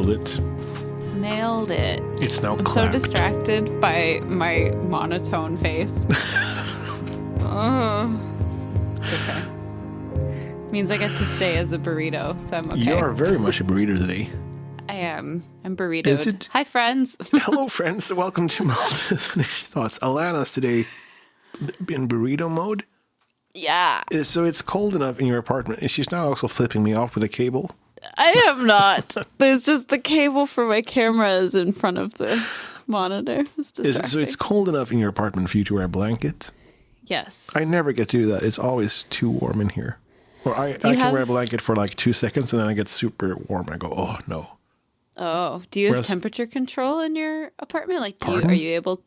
Nailed it. Nailed it. It's now I'm clapped. so distracted by my monotone face. Oh. It's okay. Means I get to stay as a burrito, so I'm okay. You are very much a burrito today. I am. I'm burritoed. Is it? Hi, friends. Hello, friends. Welcome to Moses Finished Thoughts. Alanna's today in burrito mode. Yeah. So it's cold enough in your apartment. And she's now also flipping me off with a cable. I am not. There's just the cable for my camera is in front of the monitor. It's distracting. So it's cold enough in your apartment for you to wear a blanket? Yes. I never get to do that. It's always too warm in here. Or I can wear a blanket for like 2 seconds and then I get super warm. I go, oh, no. Oh, do you have temperature control in your apartment? Like, are you able?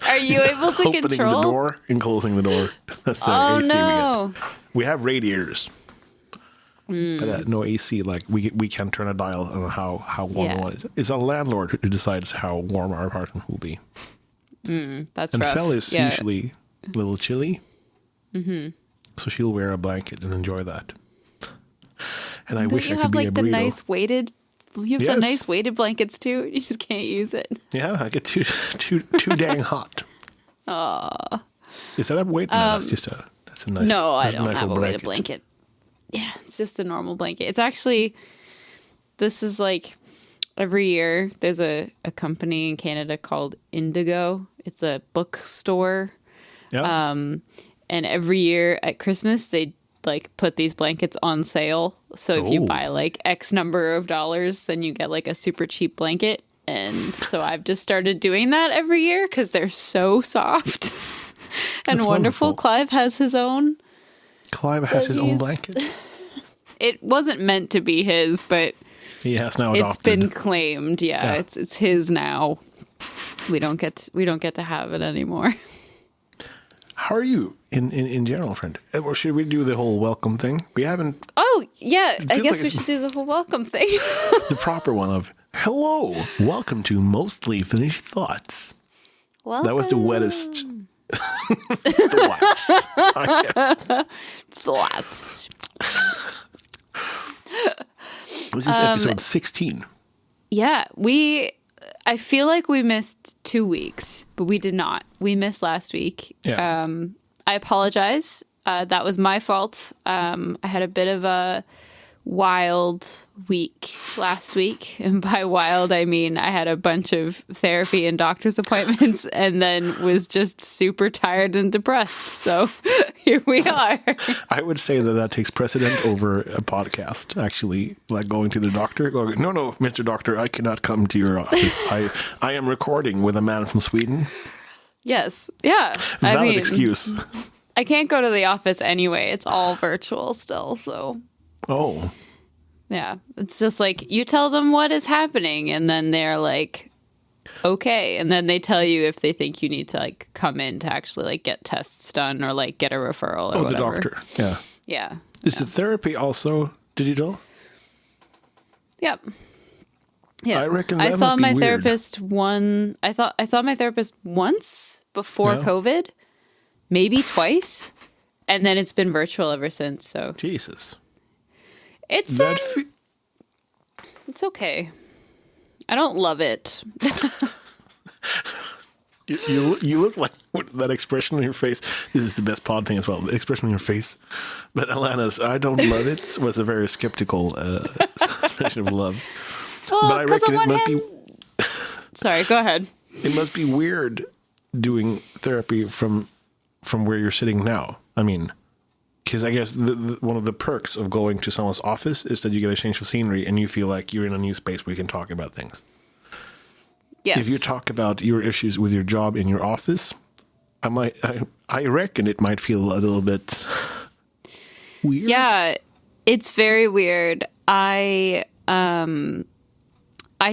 Are you able to Opening control the door and closing the door? That's the Oh AC no! We have radiators, but no AC. Like we can't turn a dial on how warm we want it. It's a landlord who decides how warm our apartment will be. That's and rough. Fel is usually a little chilly, so she'll wear a blanket and enjoy that. And I wish I could be a burrito. The nice weighted. You have the nice weighted blankets too. You just can't use it. Yeah, I get too dang hot. Aww. Is that a weight? No, that's a nice. No, I don't have a weighted blanket. Yeah, it's just a normal blanket. It's actually, this is like every year there's a company in Canada called Indiegogo. It's a bookstore. Yeah. And every year at Christmas they like put these blankets on sale. So if you buy like X number of dollars, then you get like a super cheap blanket. And so I've just started doing that every year because they're so soft and wonderful. Clive has his own. Clive has his own blanket. It wasn't meant to be his, but he has now adopted. It's been claimed. Yeah. It's his now. We don't get to have it anymore. How are you in general, friend? Or should we do the whole welcome thing? We haven't. Oh, yeah. I guess we should do the whole welcome thing. The proper one of, hello, welcome to Mostly Finished Thoughts. Welcome. That was the wettest. Thoughts. This is episode 16. Yeah, I feel like we missed 2 weeks, but we did not. We missed last week. Yeah. I apologize. That was my fault. I had a bit of a wild week last week. And by wild, I mean I had a bunch of therapy and doctor's appointments and then was just super tired and depressed. So here we are. I would say that takes precedent over a podcast, actually, like going to the doctor. Going, no, Mr. Doctor, I cannot come to your office. I am recording with a man from Sweden. Yes. Yeah. Valid excuse. I can't go to the office anyway. It's all virtual still, so. Oh. Yeah. It's just like you tell them what is happening and then they're like, okay. And then they tell you if they think you need to like come in to actually like get tests done or like get a referral or whatever. The doctor. Yeah. Yeah. Is the therapy also digital? Yep. Yeah. I reckon I saw my weird. therapist I saw my therapist once before COVID, maybe twice, and then it's been virtual ever since. So Jesus, it's it's okay. I don't love it. you look like that expression on your face. This is the best pod thing as well. The expression on your face. But Alanna's "I don't love it" was a very skeptical expression of love. Well, but I reckon it must be. Sorry, go ahead. It must be weird doing therapy from where you're sitting now. I mean, because I guess one of the perks of going to someone's office is that you get a change of scenery and you feel like you're in a new space where you can talk about things. Yes. If you talk about your issues with your job in your office, I reckon it might feel a little bit weird. Yeah, it's very weird. I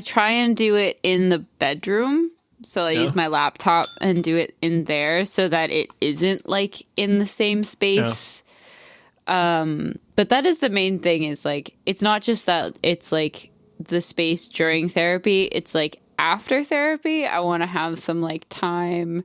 try and do it in the bedroom. So I use my laptop and do it in there so that it isn't like in the same space. Yeah. But that is the main thing is like, it's not just that it's like the space during therapy. It's like after therapy, I want to have some like time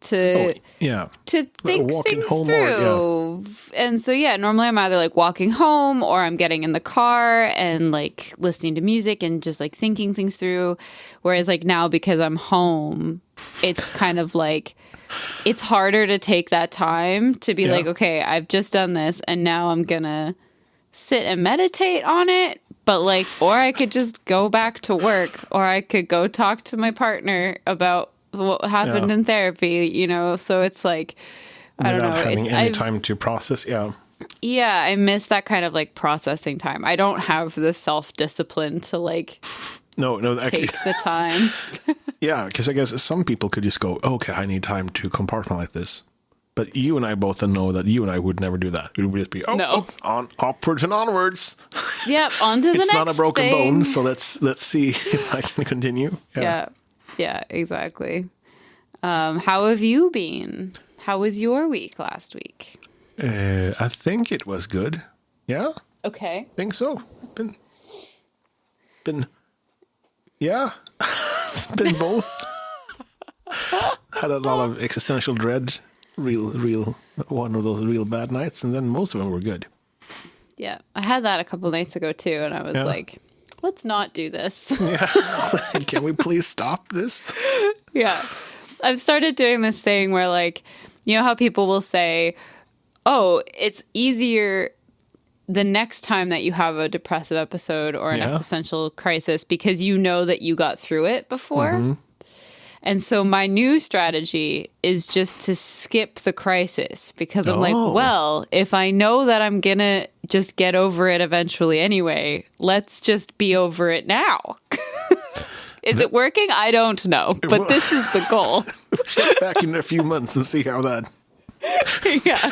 yeah. to think Walking things home through. And so, yeah, normally I'm either like walking home or I'm getting in the car and like listening to music and just like thinking things through. Whereas like now, because I'm home, it's kind of like, it's harder to take that time to be like, okay, I've just done this and now I'm gonna sit and meditate on it. But like, or I could just go back to work, or I could go talk to my partner about what happened in therapy, you know? So it's like, I don't know. Without having any time to process. Yeah. Yeah. I miss that kind of like processing time. I don't have the self-discipline to like No, actually, take the time. yeah, because I guess some people could just go, okay, I need time to compartmentalize this. But you and I both know that you and I would never do that. It would just be, on upwards and onwards. Yep, on to the next It's not a broken thing. bone, so let's see if I can continue. Yeah, exactly. How have you been? How was your week last week? I think it was good. Yeah, Okay. I think so. Been yeah, it's been both. Had a lot of existential dread, real one of those real bad nights, and then most of them were good. Yeah, I had that a couple nights ago too, and I was like, let's not do this. Yeah, can we please stop this? Yeah. I've started doing this thing where, like, you know how people will say, oh, it's easier the next time that you have a depressive episode or an existential crisis because you know that you got through it before. Mm-hmm. And so my new strategy is just to skip the crisis because I'm like, well, if I know that I'm going to just get over it eventually anyway, let's just be over it now. Is it working? I don't know, but this is the goal. Check back in a few months and see how that,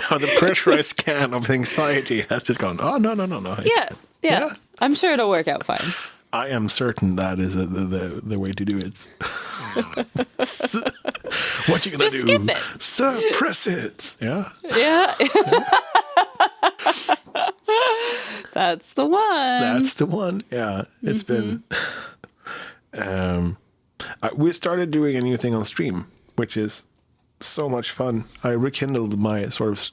how the pressurized can of anxiety has just gone, oh, no. Yeah. I'm sure it'll work out fine. I am certain that is the way to do it. What you gonna do? Just skip it. Suppress it. Yeah. Yeah. That's the one. That's the one. Yeah. It's been... we started doing a new thing on stream, which is so much fun. I rekindled my sort of...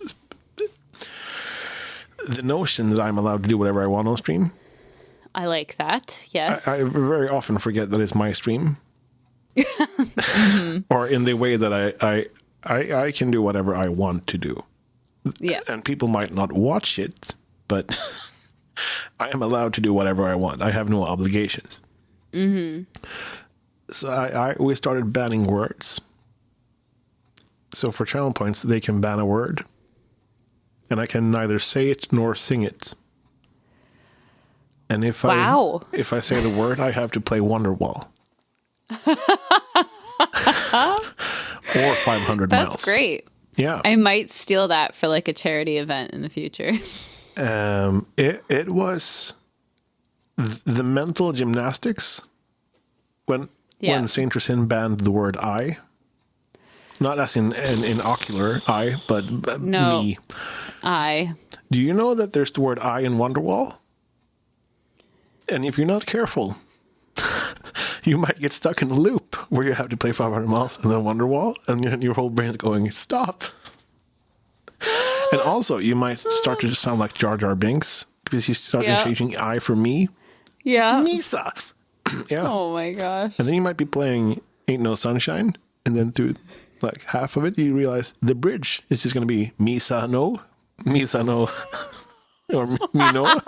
the notion that I'm allowed to do whatever I want on stream. I like that. Yes. I very often forget that it's my stream. Or in the way that I can do whatever I want to do. Yeah. And people might not watch it, but I am allowed to do whatever I want. I have no obligations. Mm-hmm. So we started banning words. So for channel points, they can ban a word. And I can neither say it nor sing it. And if I say the word, I have to play Wonderwall. Or 500 miles. That's great. Yeah. I might steal that for like a charity event in the future. It was the mental gymnastics when Saint Trasin banned the word I. Not as in ocular I, but no, me. I. Do you know that there's the word I in Wonderwall? And if you're not careful, you might get stuck in a loop where you have to play 500 miles and then Wonderwall, and your whole brain's going, stop. And also, you might start to sound like Jar Jar Binks because you start changing I for me. Yeah. Misa. Yeah. Oh my gosh. And then you might be playing Ain't No Sunshine, and then through like half of it, you realize the bridge is just going to be Misa no, or me no.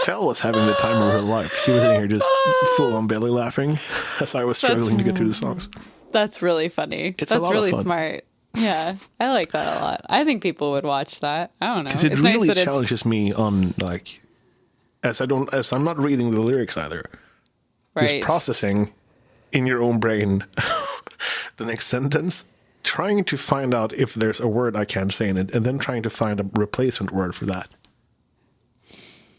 Fel was having the time of her life. She was in here just full on belly laughing as I was struggling to get through the songs. That's really funny. It's That's really smart. Yeah, I like that a lot. I think people would watch that. I don't know. Because it really challenges me on like, as I'm not reading the lyrics either. Right. Just processing in your own brain the next sentence, trying to find out if there's a word I can't say in it, and then trying to find a replacement word for that.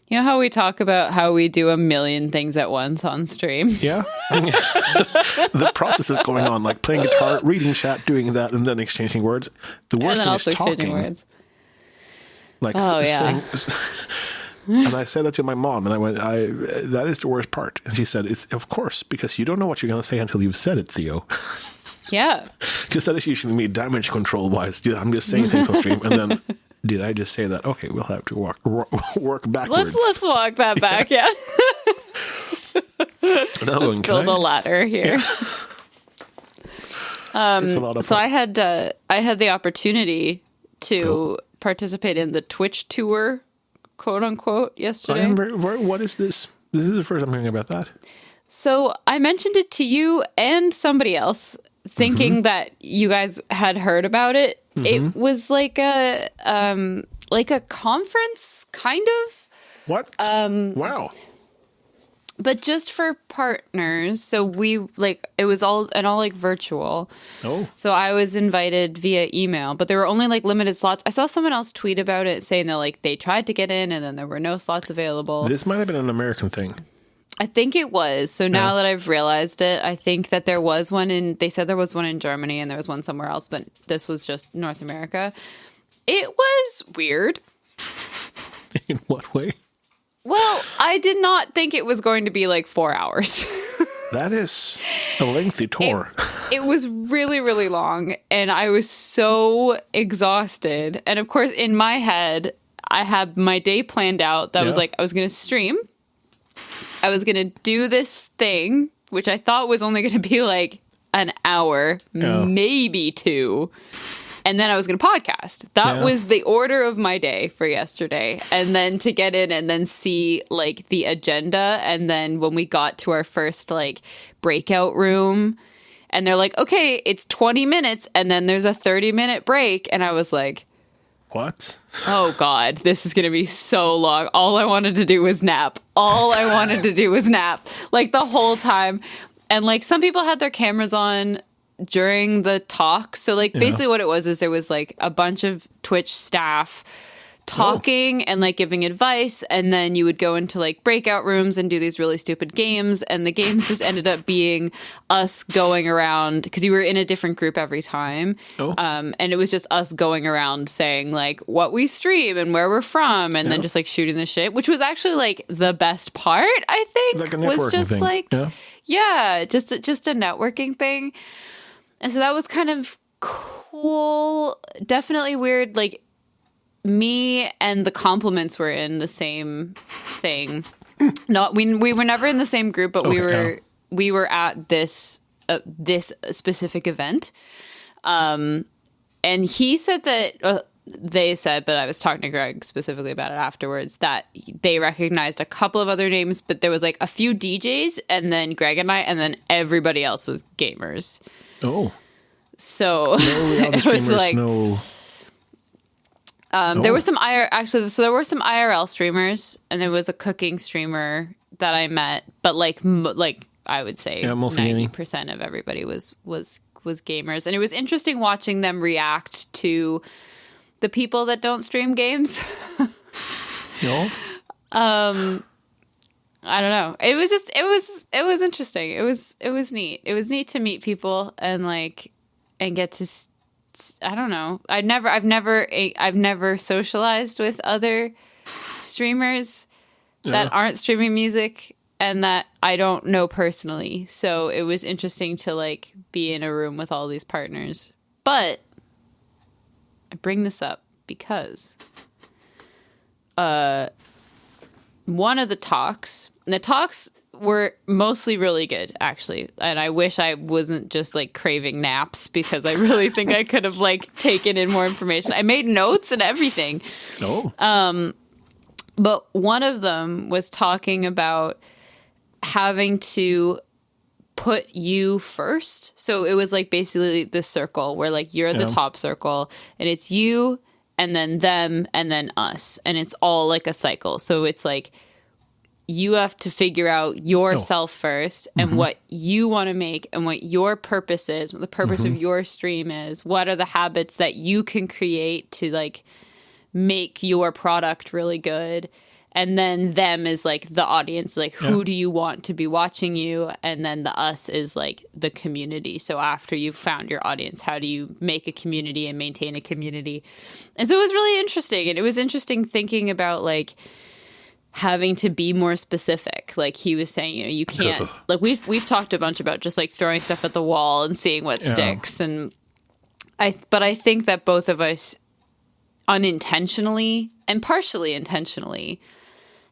You know how we talk about how we do a million things at once on stream? Yeah. The process is going on, like playing guitar, reading chat, doing that, and then exchanging words. The worst thing is talking. Words. Like, saying, and I said that to my mom, and I went, that is the worst part. And she said, it's of course, because you don't know what you're going to say until you've said it, Theo. Yeah. Because that is usually me, damage control wise. I'm just saying things on stream, and then did I just say that? Okay, we'll have to work backwards. Let's walk that back. Yeah. Let's build a ladder here. So I had the opportunity to participate in the Twitch tour, quote unquote, yesterday. What is this? This is the first I'm hearing about that. So I mentioned it to you and somebody else, thinking that you guys had heard about it. It was like a conference, kind of. What? Wow. But just for partners. So it was all virtual. Oh. So I was invited via email, but there were only limited slots. I saw someone else tweet about it saying that they tried to get in and then there were no slots available. This might have been an American thing. I think it was. So now that I've realized it, I think that there was one they said there was one in Germany and there was one somewhere else, but this was just North America. It was weird. In what way? Well, I did not think it was going to be 4 hours. That is a lengthy tour. It was really, really long, and I was so exhausted. And of course, in my head, I had my day planned out. That was I was going to stream. I was going to do this thing, which I thought was only going to be an hour, maybe 2. And then I was going to podcast. That was the order of my day for yesterday. And then to get in and then see the agenda. And then when we got to our first breakout room and they're okay, it's 20 minutes. And then there's a 30-minute break. And I was like, what? Oh God, this is going to be so long. All I wanted to do was nap. The whole time. And some people had their cameras on during the talk. So basically what it was is there was a bunch of Twitch staff talking and giving advice, and then you would go into breakout rooms and do these really stupid games, and the games just ended up being us going around because you were in a different group every time. And it was just us going around saying what we stream and where we're from, and then just shooting the shit, which was actually the best part, I think. Was just thing. Just a networking thing. And so that was kind of cool. Definitely weird. Me and the compliments were in the same thing. No, we were never in the same group, but we were at this specific event. And he said that they said, but I was talking to Greg specifically about it afterwards, that they recognized a couple of other names, but there was a few DJs, and then Greg and I, and then everybody else was gamers. Oh. So it was there were some there were some IRL streamers, and there was a cooking streamer that I met, but I would say 90% of everybody was gamers, and it was interesting watching them react to the people that don't stream games. No. I don't know. It was interesting. It was neat. It was neat to meet people and get to. I don't know. I've never socialized with other streamers that aren't streaming music and that I don't know personally. So it was interesting to be in a room with all these partners. But I bring this up because one of the talks were mostly really good, actually. And I wish I wasn't just craving naps, because I really think I could have taken in more information. I made notes and everything. Oh. But one of them was talking about having to put you first. So it was basically this circle where you're the top circle, and it's you and then them and then us. And it's all a cycle. So it's you have to figure out yourself first and what you want to make and what your purpose is, what the purpose of your stream is. What are the habits that you can create to make your product really good? And then them is the audience, who do you want to be watching you? And then the us is the community. So after you've found your audience, how do you make a community and maintain a community? And so it was really interesting. And it was interesting thinking about having to be more specific. He was saying, you can't we've talked a bunch about just throwing stuff at the wall and seeing what sticks. And But I think that both of us unintentionally and partially intentionally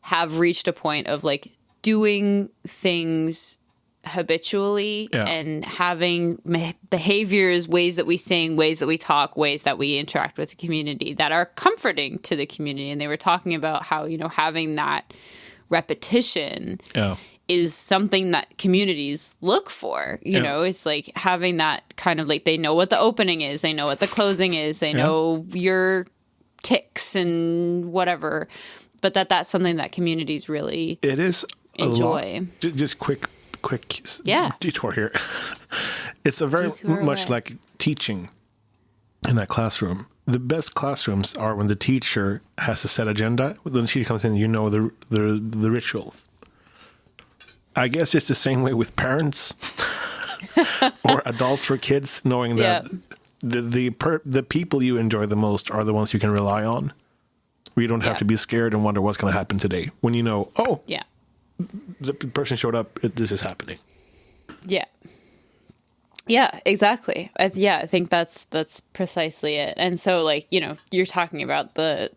have reached a point of like doing things habitually and having behaviors, ways that we sing, ways that we talk, ways that we interact with the community that are comforting to the community. And they were talking about how, you know, having that repetition is something that communities look for. You know, it's like having that kind of like, they know what the opening is, they know what the closing is, they know your ticks and whatever, but that's something that communities really enjoy. Just quick detour here. It's a very much like teaching in that classroom. The best classrooms are when the teacher has a set agenda. When the teacher comes in, you know the rituals. I guess it's the same way with parents or adults for kids, knowing that the people you enjoy the most are the ones you can rely on. Where you don't have to be scared and wonder what's going to happen today. When you know, the person showed up, this is happening. Yeah, exactly. I think that's precisely it. And so, like, you know, you're talking about the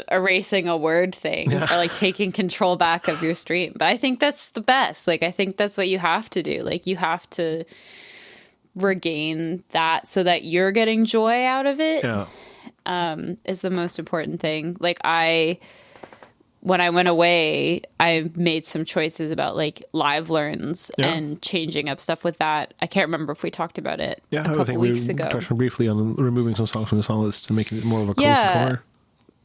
erasing a word thing or like taking control back of your stream. But I think that's the best. Like, I think that's what you have to do. Like, you have to regain that so that you're getting joy out of it. Is the most important thing. Like, when I went away, I made some choices about like live learns and changing up stuff with that. I can't remember if we talked about it a couple weeks ago. Touched briefly on removing some songs from the song list to make it more of a close corner.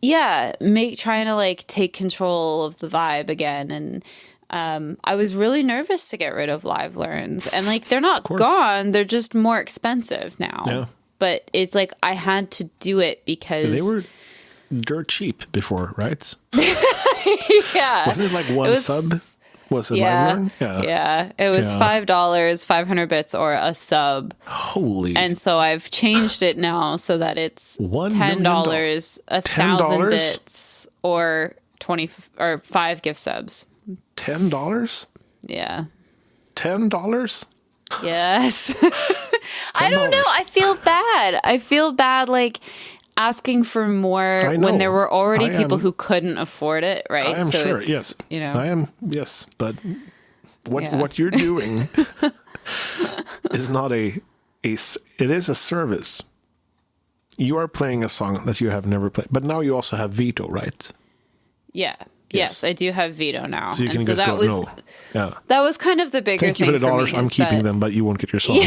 Yeah, trying to like take control of the vibe again. And I was really nervous to get rid of live learns. And like, they're not gone, they're just more expensive now. Yeah. But it's like, I had to do it because... They were dirt cheap before, right? Yeah. Wasn't it like one sub? Was it live learn? Yeah. It was $5, 500 bits, or a sub. Holy. And so I've changed it now so that it's $10, 1,000 bits, or 20 or 5 gift subs. $10? Yeah. $10? Yes. I don't know. I feel bad like asking for more when there were already people who couldn't afford it, right? I am so sure, it's, yes. You know. I am, yes. But what you're doing is not it is a service. You are playing a song that you have never played. But now you also have veto, right? Yeah. Yes, I do have veto now. So you can and so just that was that was kind of the bigger thing for me. I'm keeping them, but you won't get your song.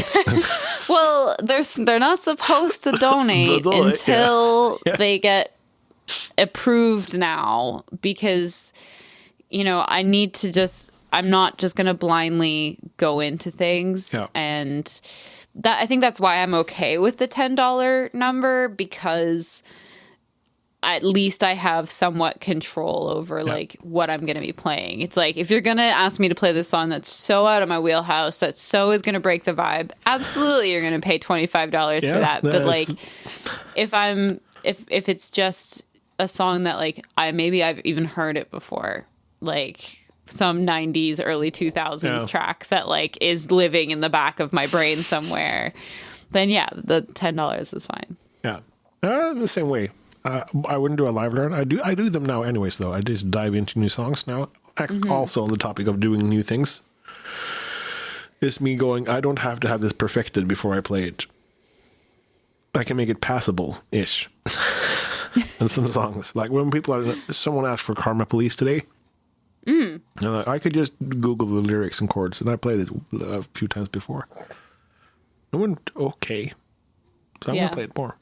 Well, they're not supposed to donate until they get approved now, because you know, I'm not just going to blindly go into things, and that I think that's why I'm okay with the $10 number, because at least I have somewhat control over like what I'm going to be playing. It's like, if you're going to ask me to play this song that's so out of my wheelhouse, that so is going to break the vibe, absolutely you're going to pay $25 for that. But like, if it's just a song that like maybe I've even heard it before, like some 90s, early 2000s track that like is living in the back of my brain somewhere, then the $10 is fine. Yeah. The same way. I wouldn't do a live learn. I do them now anyways, though. I just dive into new songs now. Also on the topic of doing new things. It's me going, I don't have to have this perfected before I play it. I can make it passable-ish. And some songs. Like when someone asked for Karma Police today. I could just Google the lyrics and chords, and I played it a few times before. It went okay. So I'm going to play it more.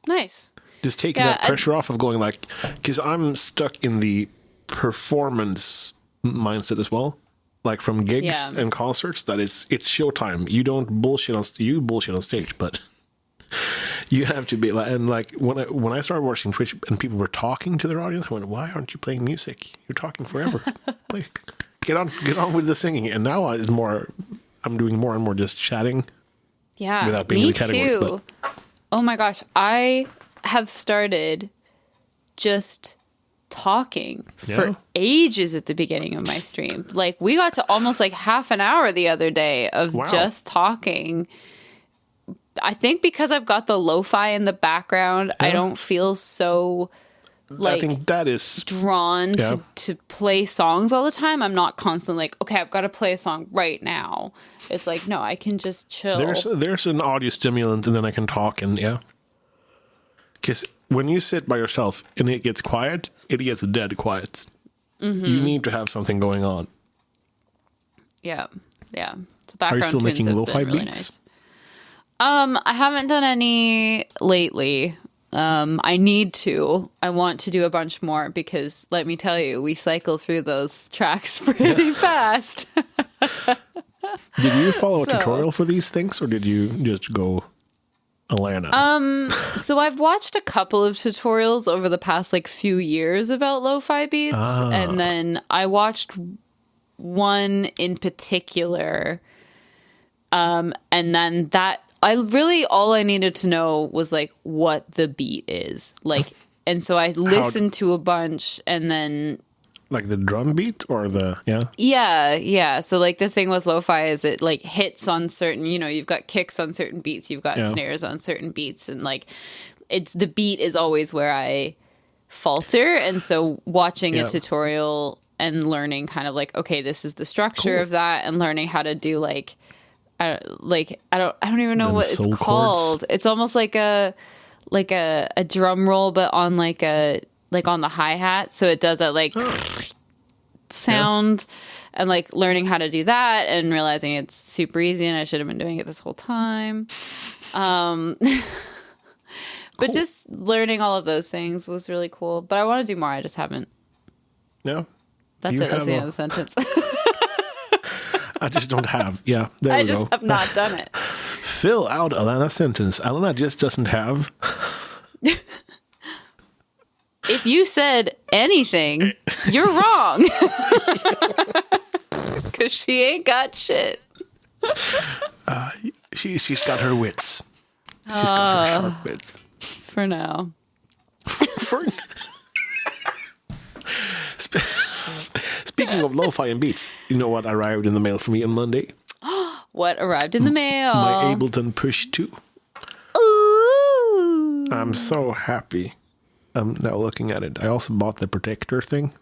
Nice. Just taking that pressure off of going like, because I'm stuck in the performance mindset as well, like from gigs and concerts, that it's showtime. You don't bullshit on stage, but you have to be like, and like when I started watching Twitch and people were talking to their audience, I went, why aren't you playing music? You're talking forever. Get on with the singing. And now I'm doing more and more just chatting. Yeah, without being in the category. Too. Oh my gosh, I have started just talking for ages at the beginning of my stream. Like we got to almost like half an hour the other day of just talking I think because I've got the lo-fi in the background, I don't feel so I think that is drawn to play songs all the time. I'm not constantly like, okay, I've got to play a song right now. It's like, no, I can just chill. There's an audio stimulant, and then I can talk, and because when you sit by yourself and it gets quiet, it gets dead quiet. Mm-hmm. You need to have something going on. Yeah. So Are you still making lo-fi really beats? Nice. I haven't done any lately. I need to. I want to do a bunch more because, let me tell you, we cycle through those tracks pretty fast. Did you follow a tutorial for these things, or did you just go Alanna? So I've watched a couple of tutorials over the past few years about lo-fi beats, and then I watched one in particular, and then that all I needed to know was what the beat is and so I listened to a bunch, and then the drum beat or the yeah. So the thing with lo-fi is it hits on certain, you've got kicks on certain beats, you've got snares on certain beats, and it's the beat is always where I falter, and so watching a tutorial and learning kind of okay, this is the structure of that, and learning how to do I don't even know what it's called. Chords. It's almost like a drum roll, but on on the hi-hat, so it does that sound, and learning how to do that and realizing it's super easy and I should have been doing it this whole time. But just learning all of those things was really cool. But I want to do more. I just haven't. No. That's it. That's the end of the sentence. I just don't have. Yeah, there I we just go. have not done it. Fill out Alanna's sentence. Alanna just doesn't have. If you said anything, you're wrong. Because she ain't got shit. She's got her wits. She's got her sharp wits. For now. Speaking of lo-fi and beats, you know what arrived in the mail for me on Monday? What arrived in the mail? My Ableton Push 2. Ooh. I'm so happy. I'm now looking at it. I also bought the protector thing.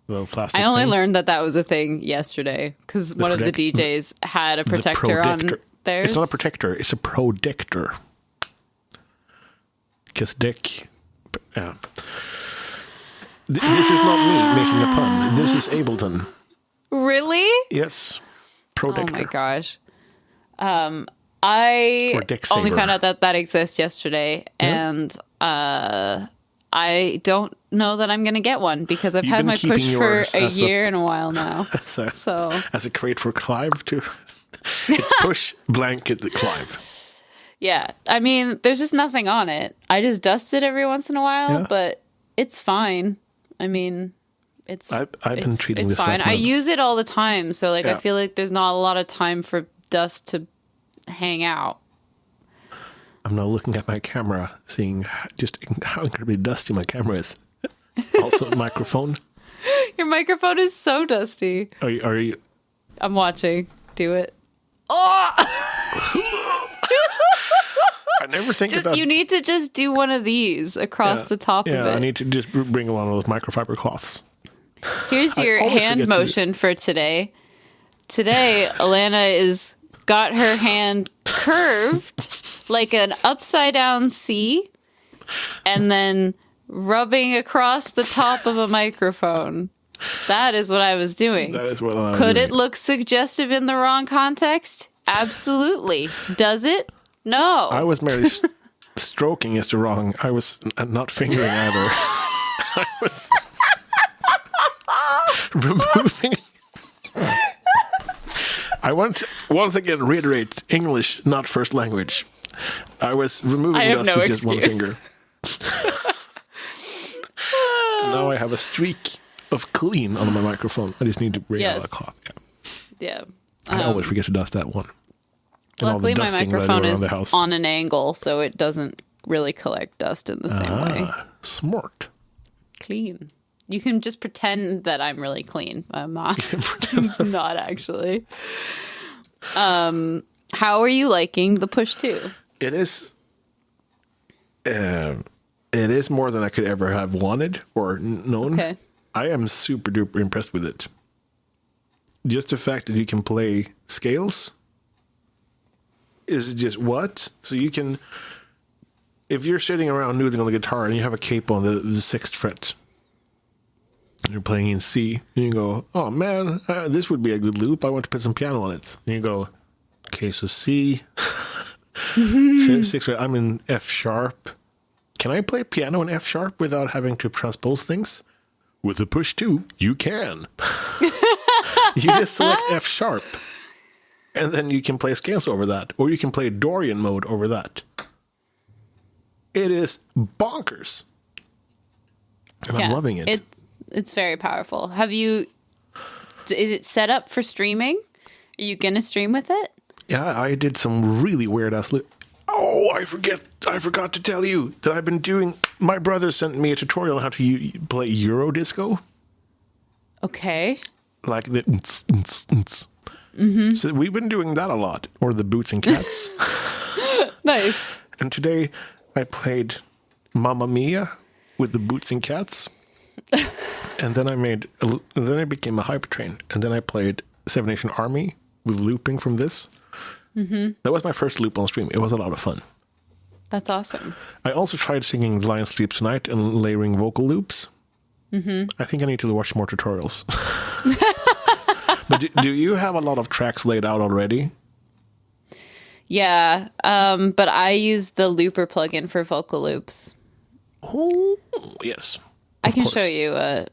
The plastic I only thing. learned that was a thing yesterday because one of the DJs had a protector on theirs. It's not a protector. It's a protector. Because deck... Yeah. This is not me making a pun. This is Ableton. Really? Yes. Protector. Oh my gosh. I only found out that exists yesterday, and I don't know that I'm going to get one because I've had my push for a year and a while now. As a crate for Clive too. It's push blanket Clive. Yeah. I mean, there's just nothing on it. I just dust it every once in a while, but it's fine. I mean, I've been treating this fine. like I use it all the time, so I feel like there's not a lot of time for dust to hang out. I'm now looking at my camera, seeing just how incredibly dusty my camera is. Also, microphone. Your microphone is so dusty. Are you? I'm watching. Do it. Oh! I never think about... You need to just do one of these across the top of it. Yeah, I need to just bring one of those microfiber cloths. Here's your hand motion for today. Today, Alanna is got her hand curved like an upside down C and then rubbing across the top of a microphone. That is what I was doing. That is what I'm Could doing. it look suggestive in the wrong context? Absolutely. Does it? No. I was merely stroking is the wrong. I was not fingering either. I was removing. I want to once again reiterate English, not first language. I was removing dust with just one finger. Now I have a streak of clean on my microphone. I just need to bring out a cloth. Yeah. I always forget to dust that one. And luckily, my microphone is the on an angle, so it doesn't really collect dust in the same way. Smart. Clean. You can just pretend that I'm really clean. I'm not. I'm not actually. How are you liking the Push 2? It is. It is more than I could ever have wanted or known. Okay. I am super duper impressed with it. Just the fact that you can play scales is just what? So you can, if you're sitting around noodling on the guitar and you have a cape on the sixth fret, and you're playing in C, and you go, oh man, this would be a good loop. I want to put some piano on it. And you go, okay, so C, sixth fret, I'm in F sharp. Can I play piano in F sharp without having to transpose things? With a push 2, you can. You just select F sharp, and then you can play scales over that, or you can play Dorian mode over that. It is bonkers, and I'm loving it. It's very powerful. Is it set up for streaming? Are you gonna stream with it? Yeah, I did some really weird ass. Oh, I forgot to tell you that I've been doing. My brother sent me a tutorial on how to play Euro disco. Okay. Like the. Mm-hmm. So we've been doing that a lot, or the Boots and Cats. Nice. And today I played Mamma Mia with the Boots and Cats, and then then I became a hype train, and then I played Seven Nation Army with looping from this. Mm-hmm. That was my first loop on stream. It was a lot of fun. That's awesome. I also tried singing The Lion Sleeps Tonight and layering vocal loops. Mm-hmm. I think I need to watch more tutorials. But do you have a lot of tracks laid out already? Yeah, but I use the looper plugin for vocal loops. Oh, yes. I can show you a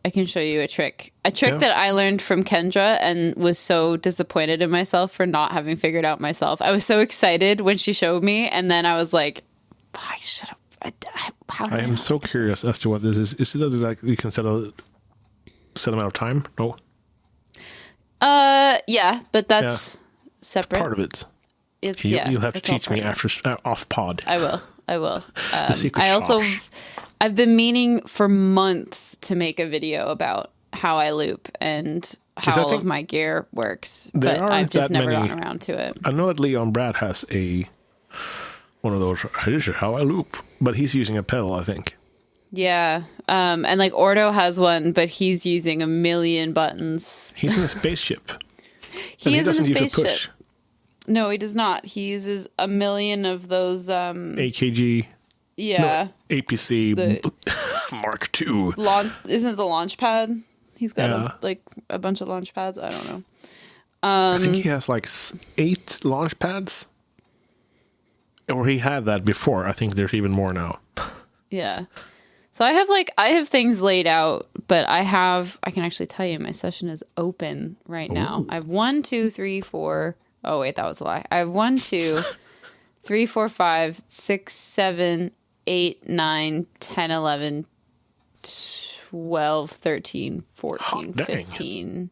trick. That I learned from Kendra and was so disappointed in myself for not having figured out myself. I was so excited when she showed me, and then I was like, I should have. I am so curious as to what this is. Is it like you can set amount of time? No. Yeah, but that's separate. Part of it. You'll have to teach me after off pod. I will. The secret sauce. I've been meaning for months to make a video about how I loop and how all of my gear works, but I've just never gotten around to it. I know that Leon Brad has one of those, this is how I loop, but he's using a pedal, I think. Yeah, and like Ordo has one, but he's using a million buttons. He's in a spaceship. He is in a spaceship. No, he does not. He uses a million of those... AKG... Yeah. No, APC Mark II. Isn't it the launch pad? He's got a bunch of launch pads. I don't know. I think he has like 8 launch pads. Or he had that before. I think there's even more now. Yeah. So I have things laid out, but I can actually tell you my session is open right now. I have 1, 2, 3, 4. Oh wait, that was a lie. I have 1, 2, 3, 4, 5, 6, 7, 8, 9, 10, 11, 12, 13, 14, 15.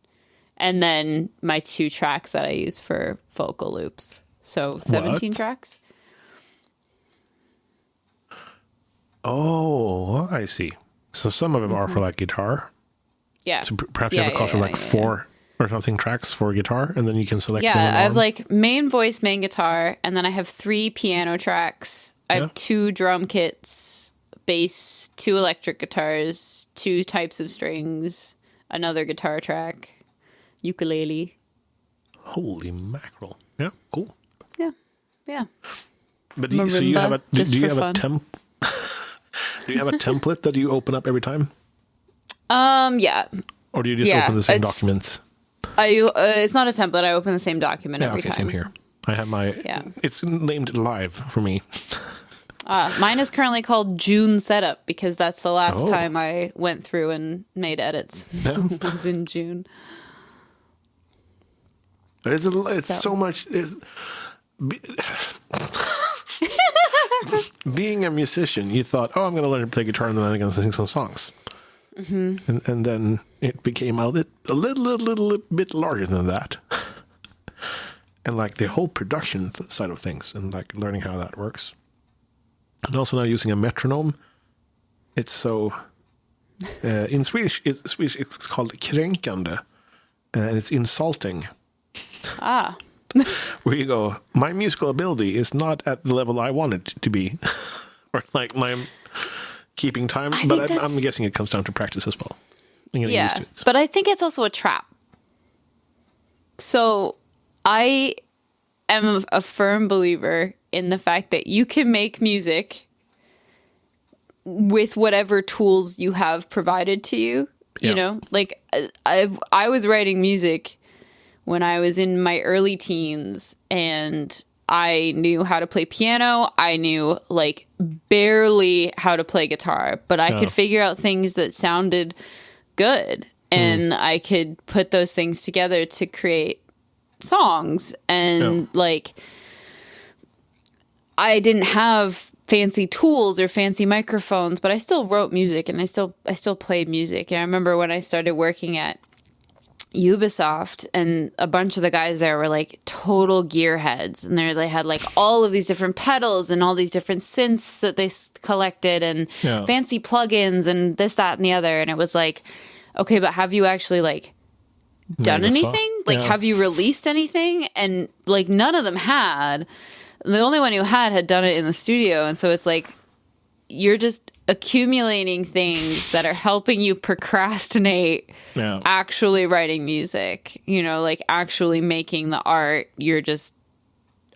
And then my 2 tracks that I use for vocal loops. So 17 tracks. Oh, I see. So some of them are for like guitar. Yeah. So perhaps you have a cost of 4 or something tracks for guitar, and then you can select. Yeah, I have like main voice, main guitar, and then I have 3 piano tracks. I have 2 drum kits, bass, 2 electric guitars, 2 types of strings, another guitar track, ukulele. Holy mackerel! Yeah, cool. Yeah. But do you have a do you have a template that you open up every time? Yeah. Or do you just open the same documents? It's not a template. I open the same document every time. Same here. I have my. It's named live for me. Mine is currently called June Setup because that's the last time I went through and made edits. It was in June. It's so much. Being a musician, you thought, I'm going to learn to play guitar and then I'm going to sing some songs. Mm-hmm. And then it became a little bit larger than that. And like the whole production side of things and like learning how that works. And also now using a metronome. It's so... in Swedish, it's called kränkande. And it's insulting. where you go, my musical ability is not at the level I want it to be, or like my keeping time. But I'm guessing it comes down to practice as well. Yeah, but I think it's also a trap. So I am a firm believer in the fact that you can make music with whatever tools you have provided to you. You know, like I was writing music when I was in my early teens, and I knew how to play piano. I knew like barely how to play guitar, but I could figure out things that sounded good, and I could put those things together to create songs. And like, I didn't have fancy tools or fancy microphones, but I still wrote music, and I still played music. And I remember when I started working at Ubisoft, and a bunch of the guys there were like total gearheads, and they had like all of these different pedals and all these different synths that they collected, and fancy plugins and this, that, and the other. And it was like, okay, but have you actually like done anything? Like, have you released anything? And like, none of them had. The only one who had done it in the studio. And so it's like, you're just accumulating things that are helping you procrastinate actually writing music, you know, like actually making the art. You're just,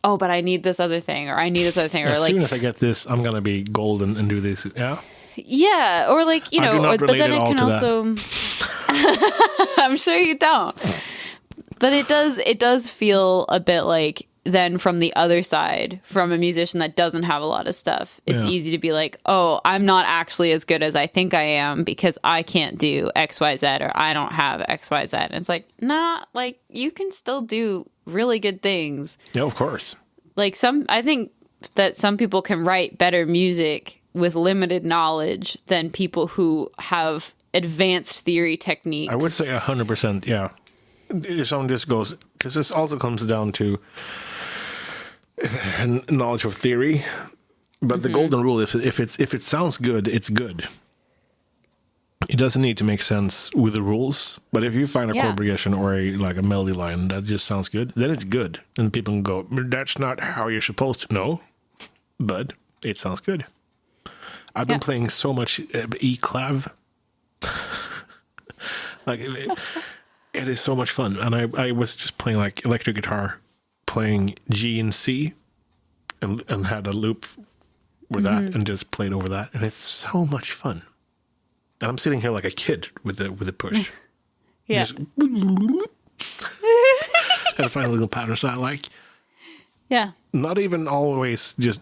oh, but I need this other thing, or I need this other thing. Or as like, soon as I get this, I'm going to be golden and do this. Yeah. Yeah. Or like, you know, but then it can also, I'm sure you don't, but it does feel a bit like, then from the other side, from a musician that doesn't have a lot of stuff, it's easy to be like, oh, I'm not actually as good as I think I am because I can't do XYZ, or I don't have XYZ. And it's like, nah, like you can still do really good things. Yeah, of course. Like I think that some people can write better music with limited knowledge than people who have advanced theory techniques. I would say 100%. Yeah. If someone just goes, because this also comes down to knowledge of theory, but the golden rule is if it sounds good, it's good. It doesn't need to make sense with the rules, but if you find a chord progression or a melody line that just sounds good, then it's good, and people can go, that's not how you're supposed to know, but it sounds good. I've been playing so much E-clav. Like it is so much fun, and I was just playing like electric guitar, playing G and C, and had a loop with that, and just played over that, and it's so much fun. And I'm sitting here like a kid with the push. Yeah. And find little patterns that I like. Yeah. Not even always just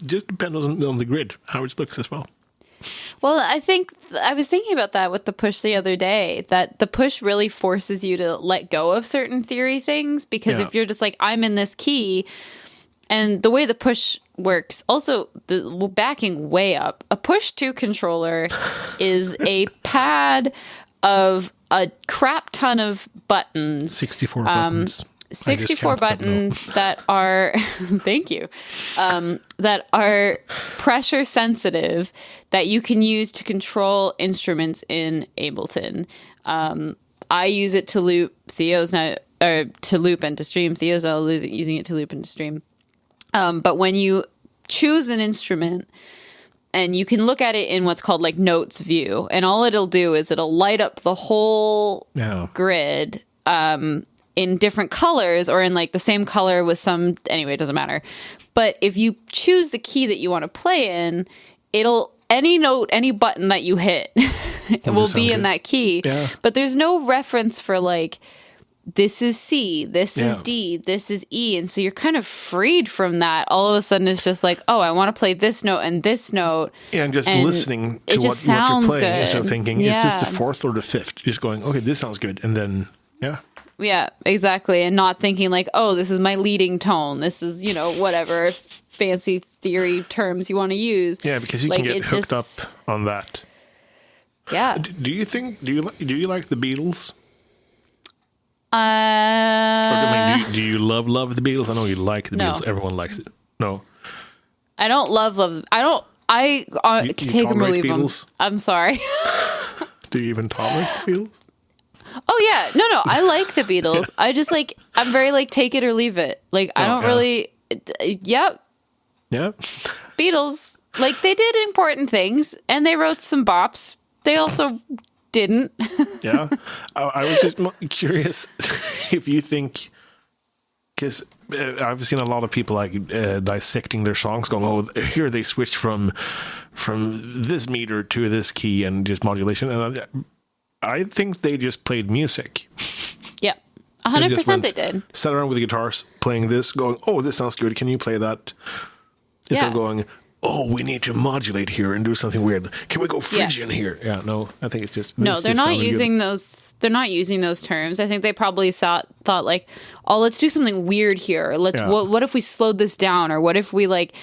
depends on the grid, how it looks as well. Well, I think I was thinking about that with the push the other day, that the push really forces you to let go of certain theory things, because if you're just like, I'm in this key, and the way the push works, also backing way up, a push 2 controller is a pad of a crap ton of buttons. 64 buttons. 64 buttons that are, thank you, that are pressure sensitive, that you can use to control instruments in Ableton. I use it to loop. Theo's not, or to loop and to stream. Theo's not using it to loop and to stream. But when you choose an instrument, and you can look at it in what's called like notes view, and all it'll do is it'll light up the whole grid, in different colors, or in like the same color with some, anyway, it doesn't matter. But if you choose the key that you want to play in, any note, any button that you hit, it will be in that key. Yeah. But there's no reference for like, this is C, this is D, this is E. And so you're kind of freed from that. All of a sudden it's just like, oh, I want to play this note and this note. Yeah, and just listening to what you're playing instead of thinking, is this the 4th or the 5th? Just going, okay, this sounds good. And then, Yeah, exactly. And not thinking like, oh, this is my leading tone. This is, whatever fancy theory terms you want to use. Yeah, because you can get hooked up on that. Yeah. Do you like the Beatles? Do you love the Beatles? I know you like the Beatles. Everyone likes it. No. I don't love them. I can take them or leave them. I'm sorry. Do you even tolerate the Beatles? Oh yeah, no, I like the Beatles. I just like, I'm very like take it or leave it. Like I don't really. Yep. Yep. Beatles, like they did important things and they wrote some bops. They also didn't. Yeah. I was just curious if you think, because I've seen a lot of people like dissecting their songs, going, "Oh, here they switched from this meter to this key and just modulation." And I think they just played music. Yep, 100% they did. Sat around with the guitars, playing this, going, "Oh, this sounds good. Can you play that?" Instead of going, "Oh, we need to modulate here and do something weird. Can we go Phrygian here?" Yeah, no, I think it's just no. They're not using those. They're not using those terms. I think they probably thought like, "Oh, let's do something weird here. Let's what if we slowed this down, or what if we like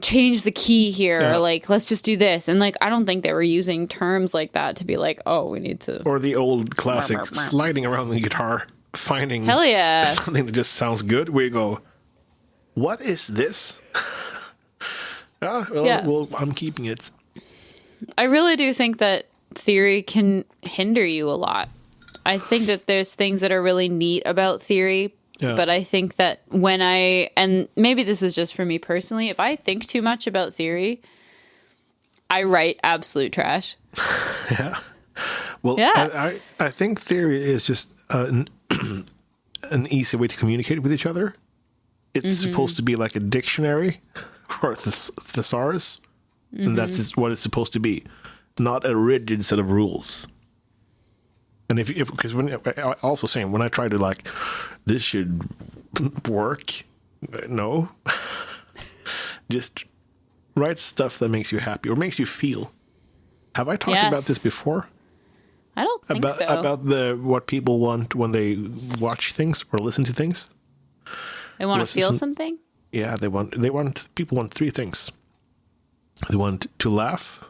change the key here, or like let's just do this." And like, I don't think they were using terms like that to be like, "Oh, we need to." Or the old classic sliding around the guitar, finding hell yeah something that just sounds good. We go, "What is this?" Well, I'm keeping it. I really do think that theory can hinder you a lot. I think that there's things that are really neat about theory, but I think that and maybe this is just for me personally, if I think too much about theory, I write absolute trash. Yeah. Well, I think theory is just an easy way to communicate with each other. It's supposed to be like a dictionary or a thesaurus, and that's what it's supposed to be, not a rigid set of rules. And if because when also saying when I try to like this should work, no, just write stuff that makes you happy or makes you feel. Have I talked about this before? I don't think so. About what people want when they watch things or listen to things. They want to feel something? Yeah, people want three things. They want to laugh.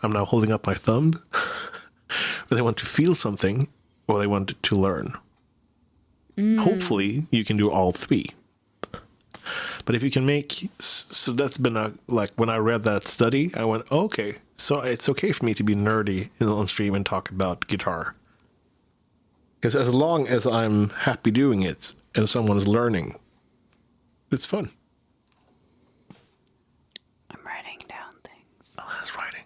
I'm now holding up my thumb. Or they want to feel something, or they want to learn. Hopefully, you can do all three. But if you can so that's been like when I read that study, I went, okay, so it's okay for me to be nerdy on stream and talk about guitar. Because as long as I'm happy doing it and someone's learning, it's fun. I'm writing down things. Oh, that's writing.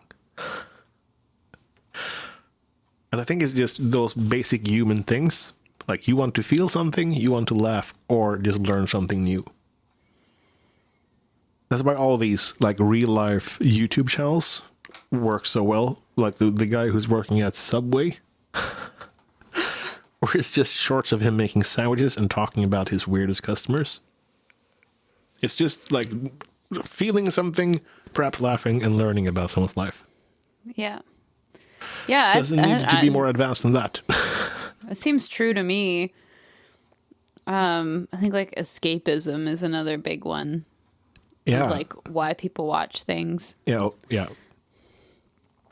And I think it's just those basic human things. Like you want to feel something, you want to laugh, or just learn something new. That's why all these like real life YouTube channels work so well. Like the guy who's working at Subway. Or it's just shorts of him making sandwiches and talking about his weirdest customers. It's just like feeling something, perhaps laughing and learning about someone's life. Yeah. Yeah. It doesn't need to be more advanced than that. It seems true to me. I think like escapism is another big one. Yeah. Like why people watch things. Yeah.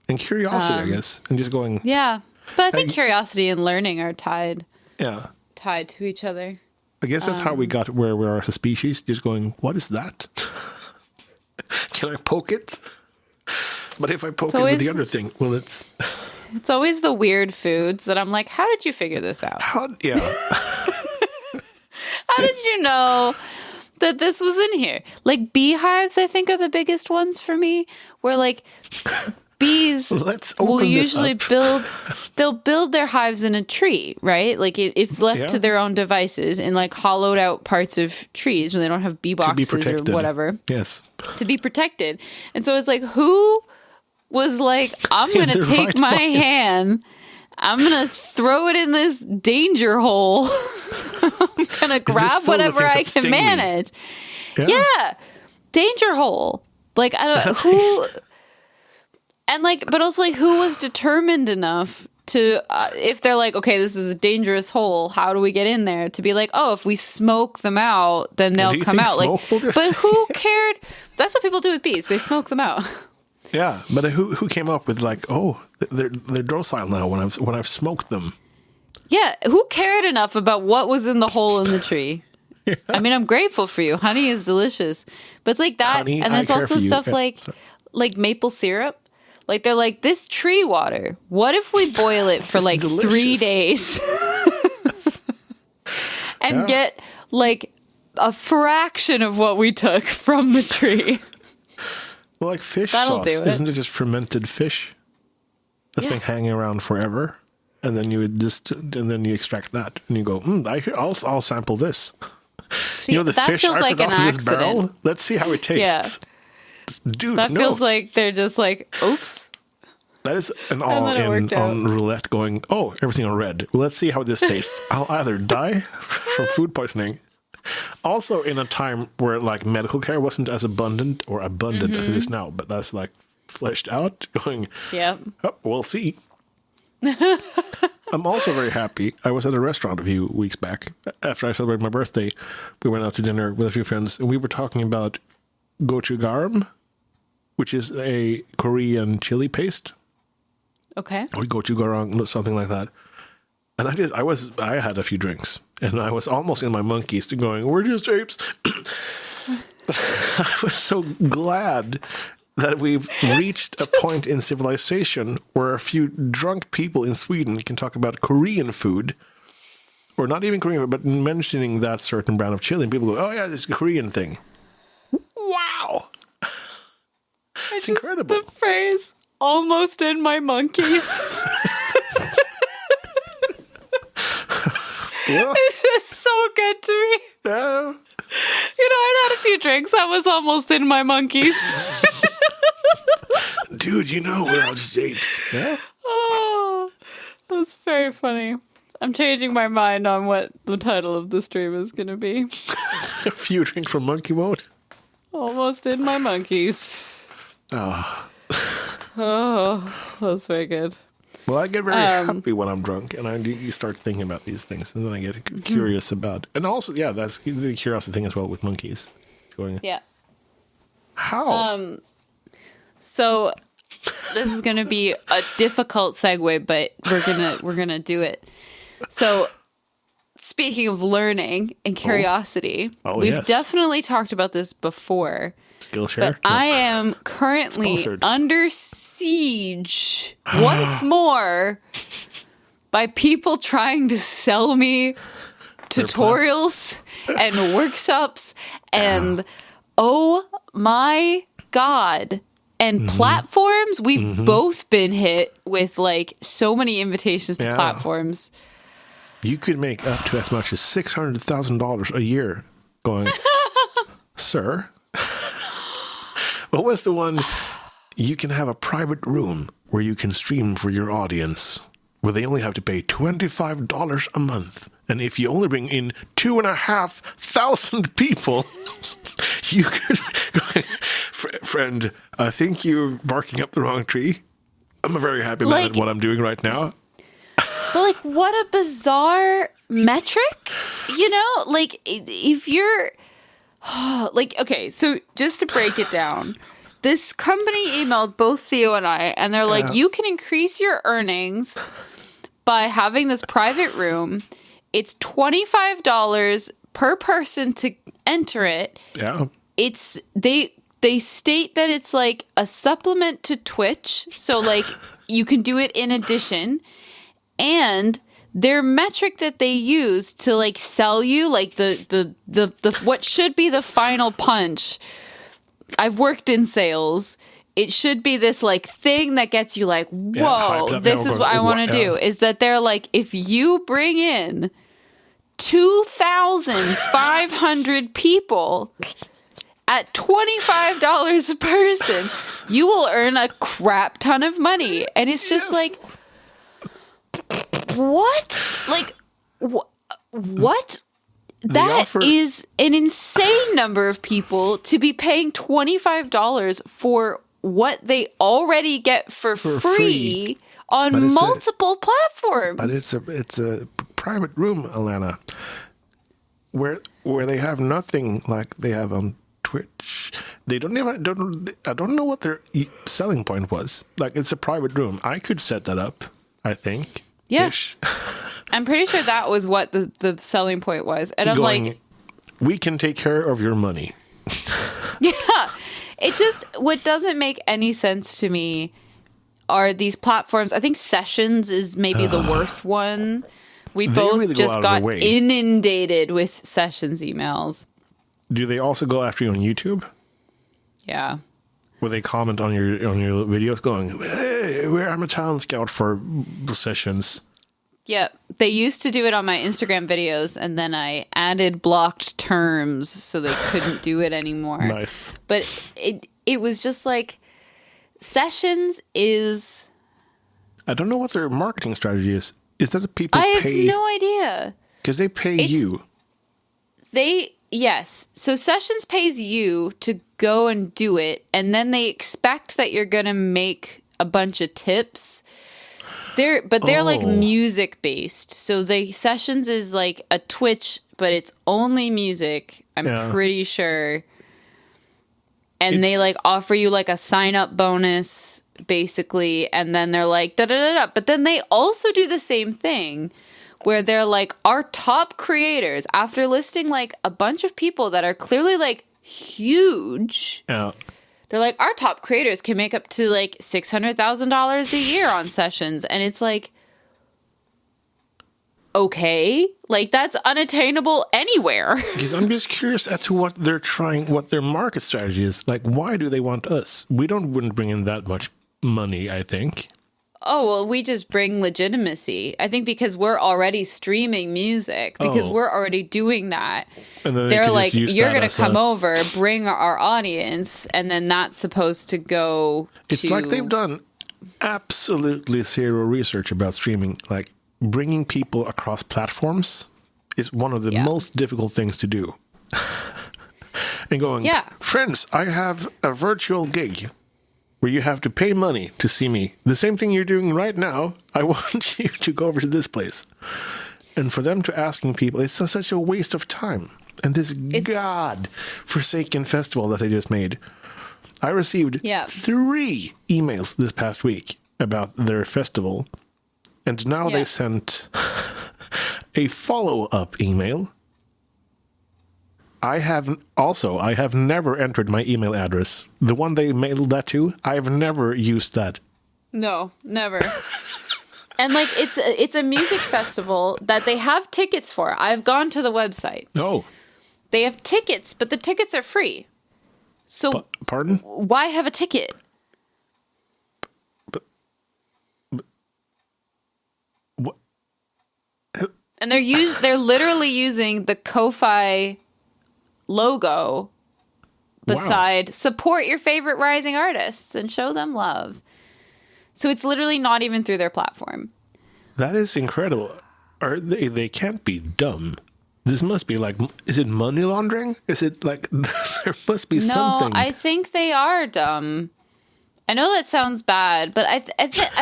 And curiosity, I guess. And just going. Yeah. But I think curiosity and learning are tied. Yeah. Tied to each other. I guess that's how we got where we are as a species. Just going, what is that? Can I poke it? But if I poke it with the other thing, well, it's... It's always the weird foods that I'm like, how did you figure this out? How did you know that this was in here? Like beehives, I think, are the biggest ones for me. Where like bees will usually they'll build their hives in a tree, right? Like if left to their own devices in like hollowed out parts of trees when they don't have bee boxes or whatever. Yes. To be protected. And so it's like, who was like, I'm going to take my hand, I'm going to throw it in this danger hole. I'm going to grab whatever I can manage. Yeah. Danger hole. Like, I don't who... And like, but also like, who was determined enough to, if they're like, okay, this is a dangerous hole, how do we get in there? To be like, oh, if we smoke them out, then they'll come out. Like, but who cared? That's what people do with bees. They smoke them out. Yeah, but who came up with like, oh, they're docile now when I've smoked them. Yeah, who cared enough about what was in the hole in the tree? Yeah. I mean, I'm grateful for you. Honey is delicious, but it's like that, and it's also stuff like maple syrup. Like, they're like, this tree water, what if we boil it for like delicious. 3 days and get like a fraction of what we took from the tree? Well, like fish That'll sauce, do it. isn't it just fermented fish that's been hanging around forever? And then you extract that, and you go, I'll sample this. See, the that fish feels I like an forgot from this accident. barrel. Let's see how it tastes. Dude, That no. feels like they're just like, oops. That is an then it all-in worked out. on roulette going, oh, everything on red. Well, let's see how this tastes. I'll either die from food poisoning. Also, in a time where like medical care wasn't as abundant as it is now, but that's like fleshed out, going, Yep. oh, we'll see. I'm also very happy. I was at a restaurant a few weeks back. After I celebrated my birthday, we went out to dinner with a few friends, and we were talking about gochugarum, which is a Korean chili paste. Okay. Or gochugarum, something like that. And I had a few drinks, and I was almost in my monkeys to going, we're just apes. I was so glad that we've reached a point in civilization where a few drunk people in Sweden can talk about Korean food, or not even Korean, but mentioning that certain brand of chili, and people go, oh yeah, this is a Korean thing. Wow. It's incredible. The phrase, almost in my monkeys. Yeah. It's just so good to me. Yeah. I'd had a few drinks. I was almost in my monkeys. Dude, we're all just apes. Yeah. Oh, that's very funny. I'm changing my mind on what the title of the stream is going to be. A few drinks from monkey mode. Almost in my monkeys. Oh, that's very good. Well, I get very happy when I'm drunk, and you start thinking about these things, and then I get curious about. And also, yeah, that's the curiosity thing as well with monkeys. Going, Yeah. how? So this is going to be a difficult segue, but we're gonna do it. So speaking of learning and curiosity, we've yes. definitely talked about this before. Skillshare. But I am currently Sponsored. under siege once more by people trying to sell me tutorials and workshops and oh my God. And platforms, we've both been hit with like so many invitations to platforms. You could make up to as much as $600,000 a year going, sir. What was the one? You can have a private room where you can stream for your audience, where they only have to pay $25 a month. And if you only bring in 2,500 people, you could go, friend, I think you're barking up the wrong tree. I'm a very happy man at what I'm doing right now. But like, what a bizarre metric, like if you're like, okay, so just to break it down, this company emailed both Theo and I, and they're like, you can increase your earnings by having this private room. It's $25 per person to enter it. Yeah. It's they state that it's like a supplement to Twitch, so like you can do it in addition. And their metric that they use to like sell you like the what should be the final punch. I've worked in sales. It should be this like thing that gets you like, whoa, this is what I want to do. Is that they're like, if you bring in 2,500 people at $25 a person, you will earn a crap ton of money. And it's just like, what? Like, what? That is an insane number of people to be paying $25 for what they already get for free on multiple platforms. But it's a private room, Alanna, where they have nothing like they have on Twitch. They don't even I don't know what their selling point was. Like, it's a private room. I could set that up, I think. Yeah. I'm pretty sure that was what the selling point was. And I'm like, we can take care of your money. Yeah. It just, what doesn't make any sense to me are these platforms. I think Sessions is maybe the worst one. We They both really go just out of got their way. inundated with Sessions emails. Do they also go after you on YouTube? Yeah. Where they comment on your videos going, hey, I'm a talent scout for Sessions. Yeah, they used to do it on my Instagram videos, and then I added blocked terms so they couldn't do it anymore. Nice. But it was just like, Sessions is... I don't know what their marketing strategy is. Is that the people I have pay? no idea. Because they pay you. Yes. So Sessions pays you to go and do it, and then they expect that you're going to make a bunch of tips. They're like music based. So Sessions is like a Twitch, but it's only music. I'm pretty sure. And they like offer you like a sign up bonus basically, and then they're like da da da da. But then they also do the same thing where they're like, our top creators, after listing like a bunch of people that are clearly like huge. Yeah. They're like, our top creators can make up to like $600,000 a year on Sessions. And it's like, okay, like that's unattainable anywhere. Because I'm just curious as to what their market strategy is. Like, why do they want us? We wouldn't bring in that much money, I think. Oh, well, we just bring legitimacy. I think because we're already streaming music, because we're already doing that. And then they're like, you're going to come over, bring our audience, and then that's supposed to go to... It's like they've done absolutely zero research about streaming. Like, bringing people across platforms is one of the most difficult things to do. And going, friends, I have a virtual gig where you have to pay money to see me. The same thing you're doing right now. I want you to go over to this place. And for them to asking people, it's such a waste of time. And this God-forsaken festival that they just made. I received 3 emails this past week about their festival. And now they sent a follow-up email. I have never entered my email address. The one they mailed that to, I've never used that. No, never. And like it's a music festival that they have tickets for. I've gone to the website. Oh. They have tickets, but the tickets are free. So pardon? Why have a ticket? But what? And they're literally using the Ko-Fi logo beside support your favorite rising artists and show them love. So it's literally not even through their platform. That is incredible. They can't be dumb. This must be like, is it money laundering? Is it like, there must be something. No, I think they are dumb. I know that sounds bad, but I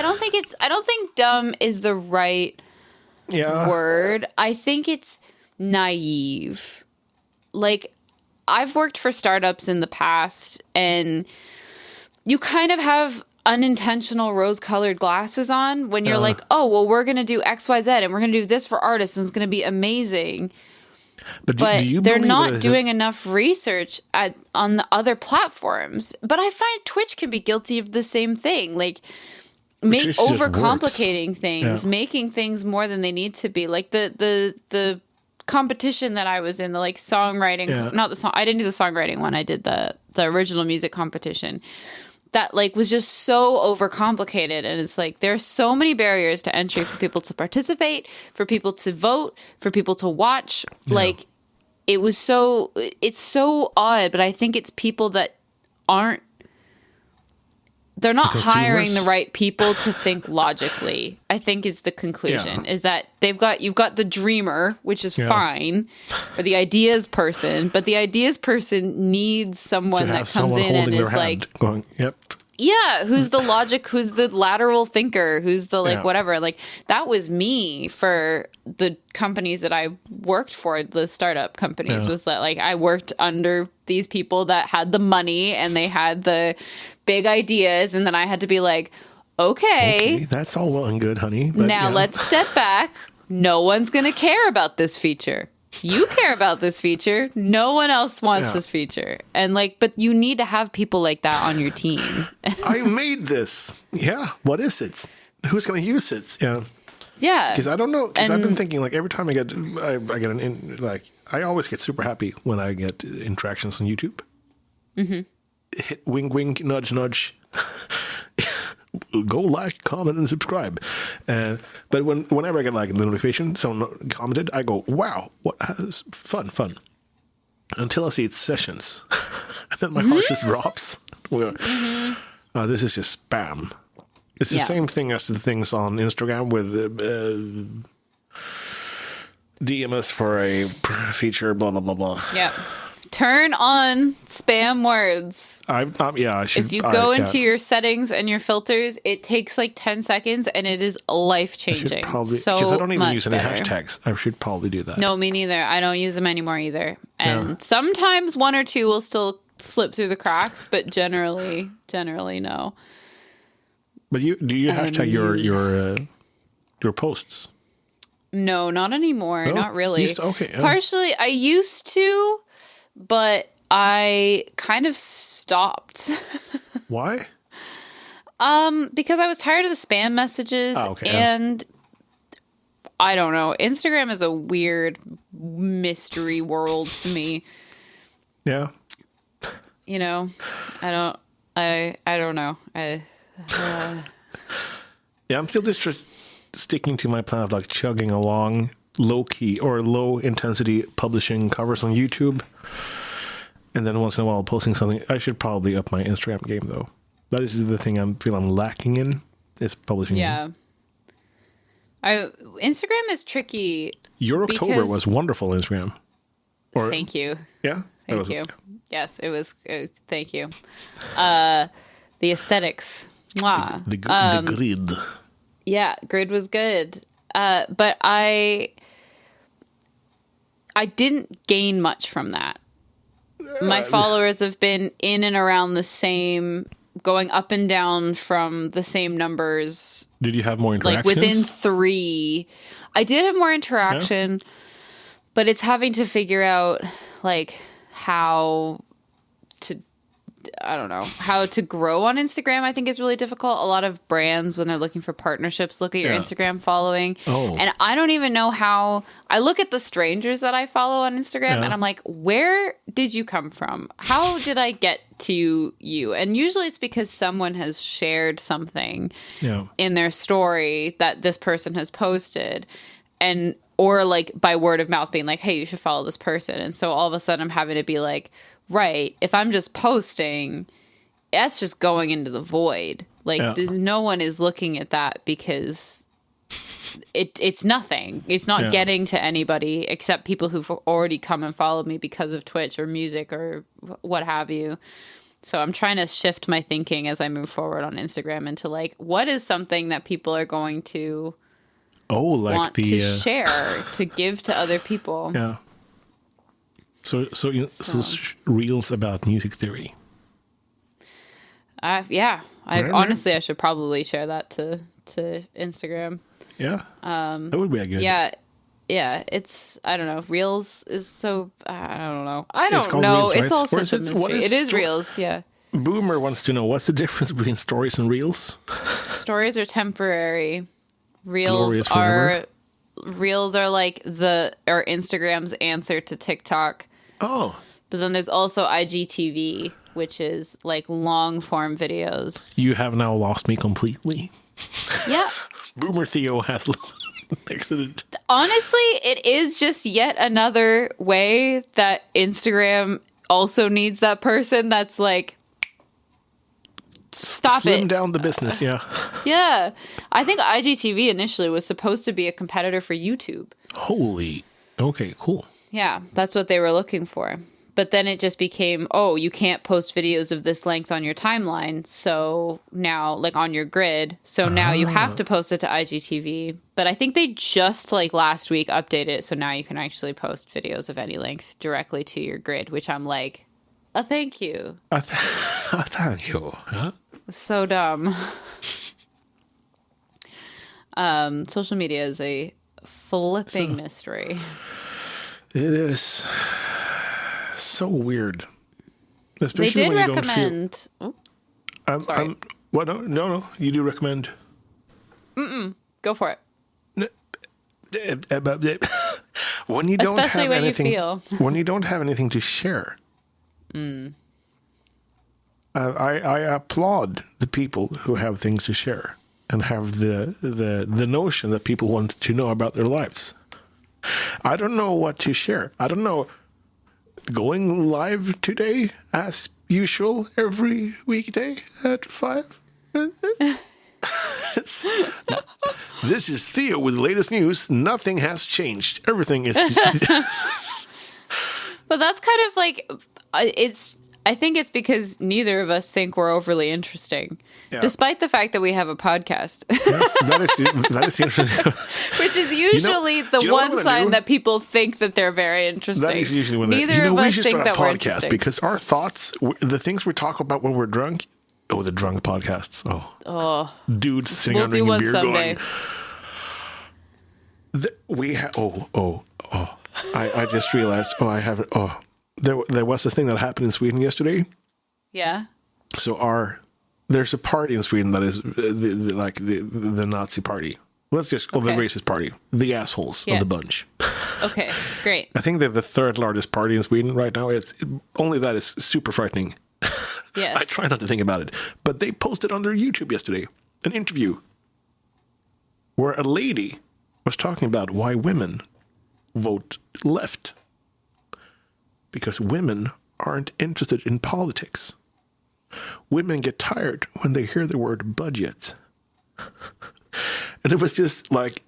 don't think dumb is the right word. I think it's naive. Like, I've worked for startups in the past, and you kind of have unintentional rose-colored glasses on when you're like, oh, well, we're going to do X, Y, Z, and we're going to do this for artists, and it's going to be amazing. But they're not doing enough research on the other platforms. But I find Twitch can be guilty of the same thing. Like, overcomplicating things, making things more than they need to be. Like the competition that I was in, the like songwriting, not the song. I didn't do the songwriting one. I did the original music competition. That like was just so overcomplicated, and it's like there's so many barriers to entry for people to participate, for people to vote, for people to watch. Like it's so odd, but I think it's people that they're not hiring the right people to think logically, I think is the conclusion, is that you've got the dreamer, which is fine, or the ideas person, but the ideas person needs someone that comes in and is like, going, who's the logic, who's the lateral thinker, who's the like whatever. Like that was me for the companies that I worked for, the startup companies, was that like I worked under these people that had the money and they had the big ideas, and then I had to be like, okay, that's all well and good, honey, but now let's step back. No one's gonna care about this feature. You care about this feature. No one else wants this feature. And but you need to have people like that on your team. I made this. Yeah. What is it? Who's going to use it? Yeah. Yeah. Because I don't know. Because I've been thinking, every time I get I always get super happy when I get interactions on YouTube. Mm-hmm. Hit wink, wink, nudge, nudge. Go like, comment, and subscribe. But whenever I get a notification, someone commented, I go, wow, what fun. Until I see it's sessions. And then my heart just drops. This is just spam. It's the same thing as the things on Instagram with DM us for a feature, blah, blah, blah, blah. Yeah. Turn on spam words. I should. If you go into your settings and your filters, it takes 10 seconds and it is life-changing. Because I don't even use any better. hashtags. I should probably do that. No, me neither. I don't use them anymore either. And sometimes one or two will still slip through the cracks, but generally no. But do you hashtag your posts? No, not anymore. No? Not really. Okay. Partially, I used to, but I kind of stopped. Why? Because I was tired of the spam messages, and I don't know. Instagram is a weird mystery world to me. Yeah. I don't know. Yeah, I'm still just sticking to my plan of chugging along low key or low intensity publishing covers on YouTube, and then once in a while posting something. I should probably up my Instagram game though. That is the thing I'm lacking in, is publishing. Yeah. Instagram is tricky. Your October was wonderful, Instagram. Thank you. Yeah. Thank you. Yes, it was. Thank you. The aesthetics. Mwah. The grid. Yeah, grid was good. But I didn't gain much from that. My followers have been in and around the same, going up and down from the same numbers. Did you have more interactions? Within 3. I did have more interaction, but it's having to figure out how to grow on Instagram. I think is really difficult. A lot of brands, when they're looking for partnerships, look at your Instagram following. And I don't even know how. I look at the strangers that I follow on Instagram and I'm like, where did you come from? How did I get to you? And usually it's because someone has shared something in their story that this person has posted, or by word of mouth being like, hey, you should follow this person. And so all of a sudden I'm having to be like, right, if I'm just posting, that's just going into the void. No one is looking at that because it's nothing. It's not getting to anybody except people who've already come and followed me because of Twitch or music or what have you. So I'm trying to shift my thinking as I move forward on Instagram into what is something that people are going to want to share, to give to other people. Yeah. So reels about music theory. Honestly, I should probably share that to Instagram. Yeah. That would be a good. Yeah. It's, I don't know. Reels is so, I don't know. I don't know. Reels, right? It's all such a mystery. It is Reels. Yeah. Boomer wants to know, what's the difference between stories and reels? Stories are temporary. Reels are Instagram's answer to TikTok. Oh. But then there's also IGTV, which is long form videos. You have now lost me completely. Yeah. Boomer Theo has exited. Honestly, it is just yet another way that Instagram also needs that person that's stop Slim it. down the business, yeah. Yeah. I think IGTV initially was supposed to be a competitor for YouTube. Holy. Okay, cool. Yeah, that's what they were looking for. But then it just became, you can't post videos of this length on your timeline. So now, on your grid. So now you have to post it to IGTV. But I think they just, last week updated it. So now you can actually post videos of any length directly to your grid, which I'm like, a thank you. A thank you. Huh? So dumb. Social media is a flipping mystery. It is so weird. Especially They did when you recommend. Don't feel, sorry. What? No. You do recommend. Go for it. When you don't Especially have when anything, you feel. when you don't have anything to share. I applaud the people who have things to share and have the notion that people want to know about their lives. I don't know what to share. I don't know. Going live today as usual every weekday at 5. This is Theo with the latest news. Nothing has changed. Everything is. But that's kind of like it's. I think it's because neither of us think we're overly interesting, despite the fact that we have a podcast. Yes, that is interesting. Which is usually the one sign that people think that they're very interesting. That is usually when neither of us think that we're podcast interesting. Because our thoughts, the things we talk about when we're drunk. Oh, the drunk podcasts. Oh, dudes sitting we'll on do drinking one beer someday. We have. I just realized. I haven't. There was a thing that happened in Sweden yesterday. Yeah. So there's a party in Sweden that is the Nazi party. Let's just call the racist party. The assholes of the bunch. Okay, great. I think they're the third largest party in Sweden right now. Only that is super frightening. Yes. I try not to think about it. But they posted on their YouTube yesterday an interview where a lady was talking about why women vote left. Because women aren't interested in politics. Women get tired when they hear the word budget. And it was just like,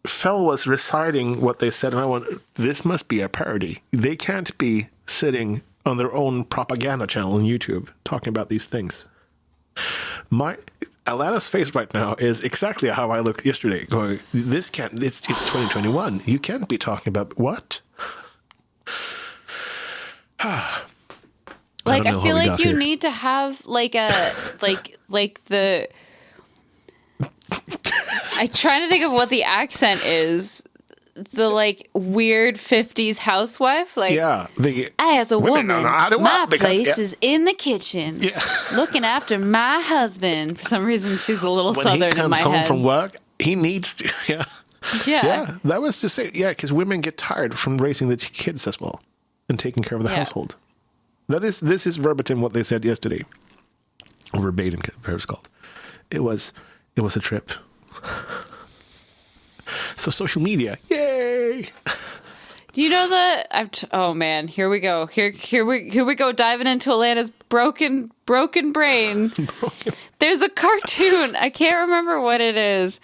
Fell was reciting what they said, and I went, this must be a parody. They can't be sitting on their own propaganda channel on YouTube talking about these things. Alanna's face right now is exactly how I looked yesterday, going, it's 2021. You can't be talking about what? Like I feel like you need to have like a like the I'm trying to think of what the accent is. The like weird 50s housewife, like as a woman, my place is in the kitchen, looking after my husband. For some reason, she's a little southern in my head. When he comes home from work, he needs to, yeah. That was to say, because women get tired from raising the kids as well and taking care of the household. This is verbatim what they said yesterday. Verbatim, whatever it's called. It was a trip. So social media, yay! Do you know that? Oh man, here we go. Here we go diving into Alanna's broken brain. There's a cartoon. I can't remember what it is,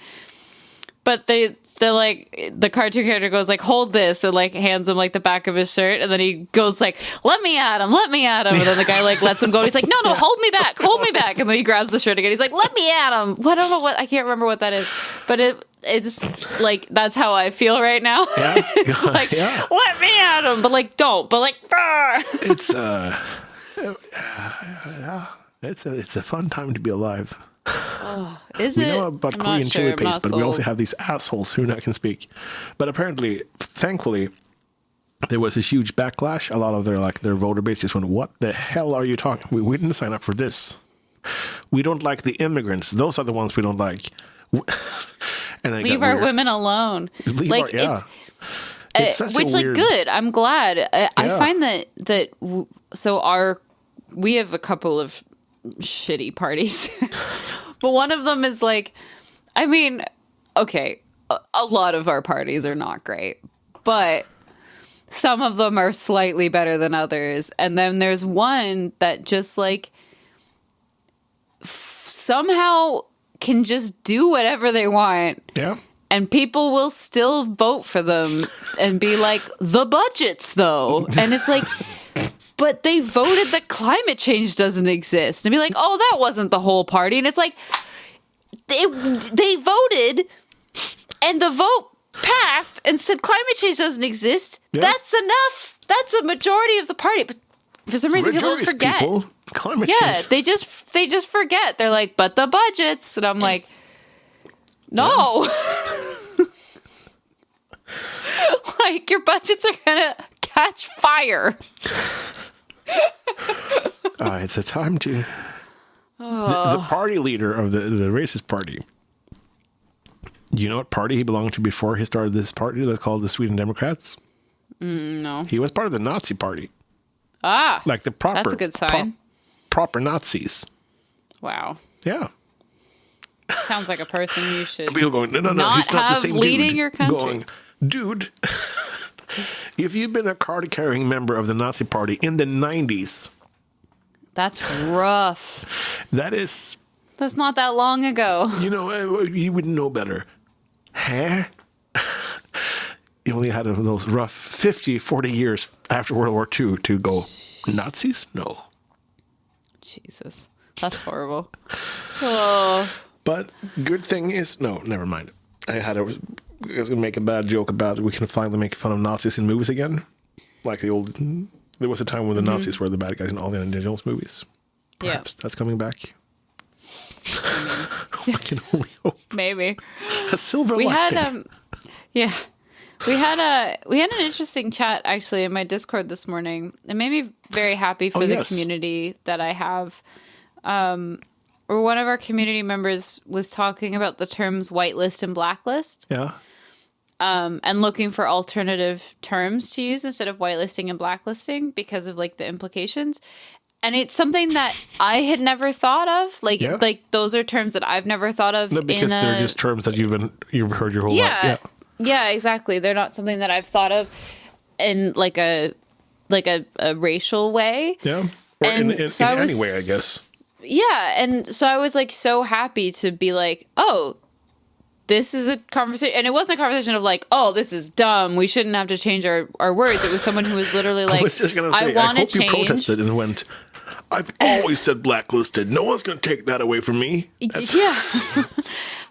but they're like the cartoon character goes like, hold this, and like hands him like the back of his shirt, and then he goes like, let me at him, and then the guy like lets him go, and he's like, no, hold me back, and then he grabs the shirt again, he's like, let me at him. I don't know what, I can't remember what that is, but it's like that's how I feel right now. It's like, let me at him, but like don't, but like it's a fun time to be alive. Is we it? know about Korean chili paste, but we also have these assholes who now can speak. But apparently, thankfully, there was a huge backlash. A lot of their voter base just went, "What the hell are you talking? We didn't sign up for this. We don't like the immigrants. Those are the ones we don't like." And leave our women alone. It's which like good. I'm glad. I find that so we have a couple of shitty parties. But one of them is like, I mean, okay, a lot of our parties are not great, but some of them are slightly better than others. And then there's one that just like somehow can just do whatever they want. Yeah. And people will still vote for them and be like, the budgets though. And it's like, but they voted that climate change doesn't exist. And be like, oh, that wasn't the whole party. And it's like, they voted and the vote passed and said climate change doesn't exist. Yeah. That's enough. That's a majority of the party. But for some reason, people just forget. Climate change. They just forget. They're like, but the budgets. And I'm like, no. like your budgets are gonna catch fire. It's a time to... The party leader of the racist party. Do you know what party he belonged to before he started this party that's called the Sweden Democrats? No. He was part of the Nazi party. Like the proper... That's a good sign. Proper Nazis. Wow. Yeah. Sounds like a person you should People going, no, not he's not the have same leading dude. your country. Going, dude, if you've been a card-carrying member of the Nazi party in the 90s... That's rough. That's not that long ago. You would know better. Huh? You only had those rough 40 years after World War II to go, Nazis? No. Jesus. That's horrible. Oh. But good thing is, no, never mind. I was going to make a bad joke about we can finally make fun of Nazis in movies again. Like the old... There was a time when the Nazis were the bad guys in all the Indiana Jones movies. Perhaps that's coming back. I can only hope. Maybe. A silver lining. We had an interesting chat actually in my Discord this morning. It made me very happy for the community that I have. Or one of our community members was talking about the terms whitelist and blacklist. Yeah. And looking for alternative terms to use instead of whitelisting and blacklisting because of like the implications. And it's something that I had never thought of. Like those are terms that I've never thought of. No, because they're just terms that you've heard your whole life. Yeah. Yeah, exactly. They're not something that I've thought of in like a racial way. Yeah. Or in any way, I guess. Yeah. And so I was like so happy to be like, oh, this is a conversation. And it wasn't a conversation of like, oh, this is dumb. We shouldn't have to change our words. It was someone who was literally like, I was just going to say, I hope you protested and went, I've always said blacklisted. No one's going to take that away from me. Yeah.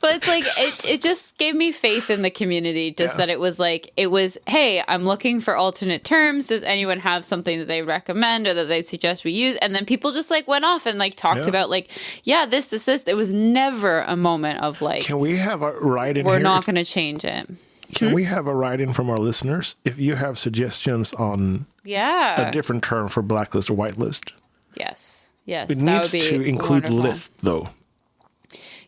But it's like, it just gave me faith in the community. Just that it was, hey, I'm looking for alternate terms. Does anyone have something that they recommend or that they suggest we use? And then people just like went off and like talked about like, this. It was never a moment of like, can we have a write-in? We're not going to change it. Can we have a write-in from our listeners? If you have suggestions on a different term for blacklist or whitelist. Yes. It needs to include wonderful. List, though.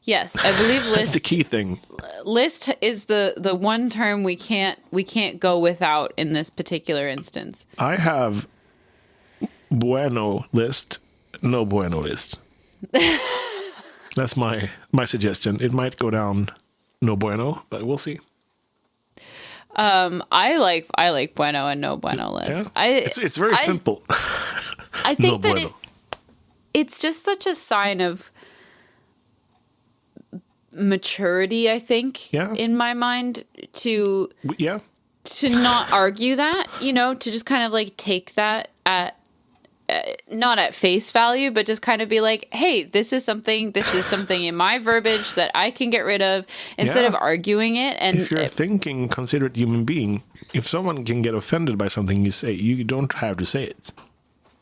Yes, I believe list. That's the key thing. List is the one term we can't go without in this particular instance. I have bueno list, no bueno list. That's my suggestion. It might go down no bueno, but we'll see. I like bueno and no bueno list. Yeah. It's very simple. I think no that bueno. It's just such a sign of maturity, I think, in my mind, to not argue that, to just kind of like take that at not at face value, but just kind of be like, hey, this is something in my verbiage that I can get rid of instead of arguing it. And if you're a thinking, considerate human being, if someone can get offended by something you say, you don't have to say it.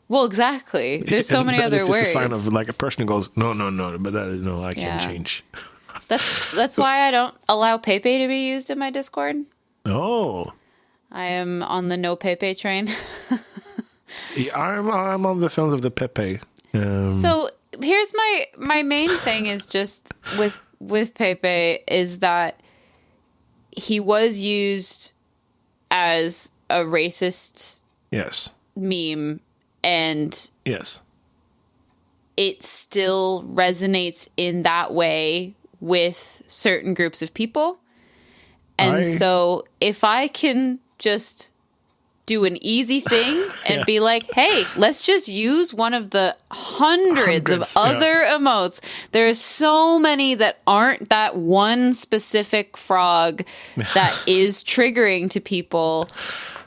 Well, exactly. There's so many other words. It's just a sign of like a person who goes, no, but that is I can't change. That's why I don't allow Pepe to be used in my Discord. Oh. I am on the no Pepe train. Yeah, I'm on the fence of the Pepe. So here's my main thing is just with Pepe is that he was used as a racist meme, and it still resonates in that way with certain groups of people. And so if I can just do an easy thing and be like, hey, let's just use one of the hundreds of other emotes. There's so many that aren't that one specific frog that is triggering to people.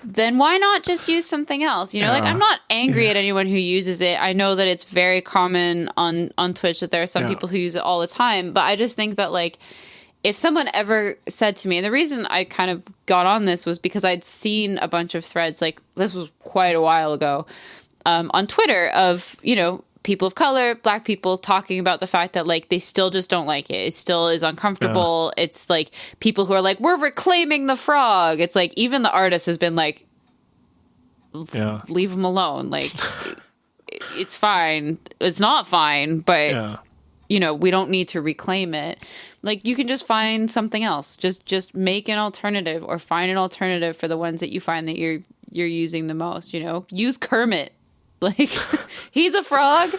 Then why not just use something else? Like I'm not angry at anyone who uses it. I know that it's very common on Twitch that there are some people who use it all the time. But I just think that like, if someone ever said to me, and the reason I kind of got on this was because I'd seen a bunch of threads, like this was quite a while ago, on Twitter of, people of color, Black people talking about the fact that like they still just don't like it. It still is uncomfortable. Yeah. It's like people who are like, we're reclaiming the frog. It's like even the artist has been like, leave him alone. Like it's fine. It's not fine, but you know, we don't need to reclaim it. Like you can just find something else. Just make an alternative or find an alternative for the ones that you find that you're using the most, you know. Use Kermit. Like he's a frog.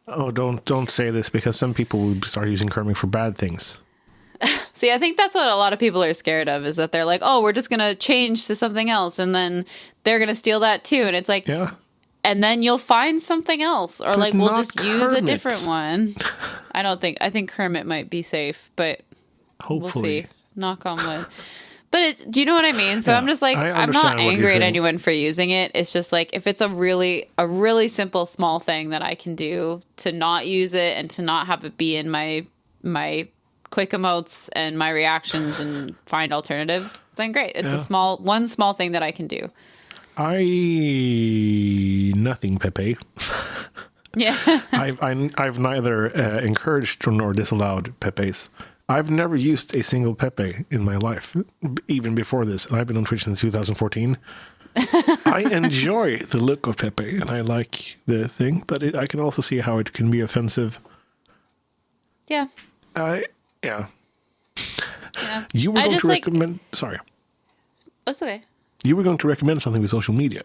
Oh, don't say this, because some people will start using Kermit for bad things. See, I think that's what a lot of people are scared of, is that they're like, oh, we're just going to change to something else, and then they're going to steal that too. And it's like, and then you'll find something else, or but like, we'll just use a different one. I think Kermit might be safe, but hopefully. We'll see. Knock on wood. But do you know what I mean? So I'm just like, I'm not angry at anyone for using it. It's just like, if it's a really simple, small thing that I can do to not use it and to not have it be in my quick emotes and my reactions and find alternatives, then great. It's one small thing that I can do. Nothing, Pepe. Yeah. I've neither encouraged nor disallowed Pepes. I've never used a single Pepe in my life, even before this. And I've been on Twitch since 2014. I enjoy the look of Pepe, and I like the thing, but I can also see how it can be offensive. Yeah. Yeah. You were going to recommend... Sorry. That's okay. You were going to recommend something with social media.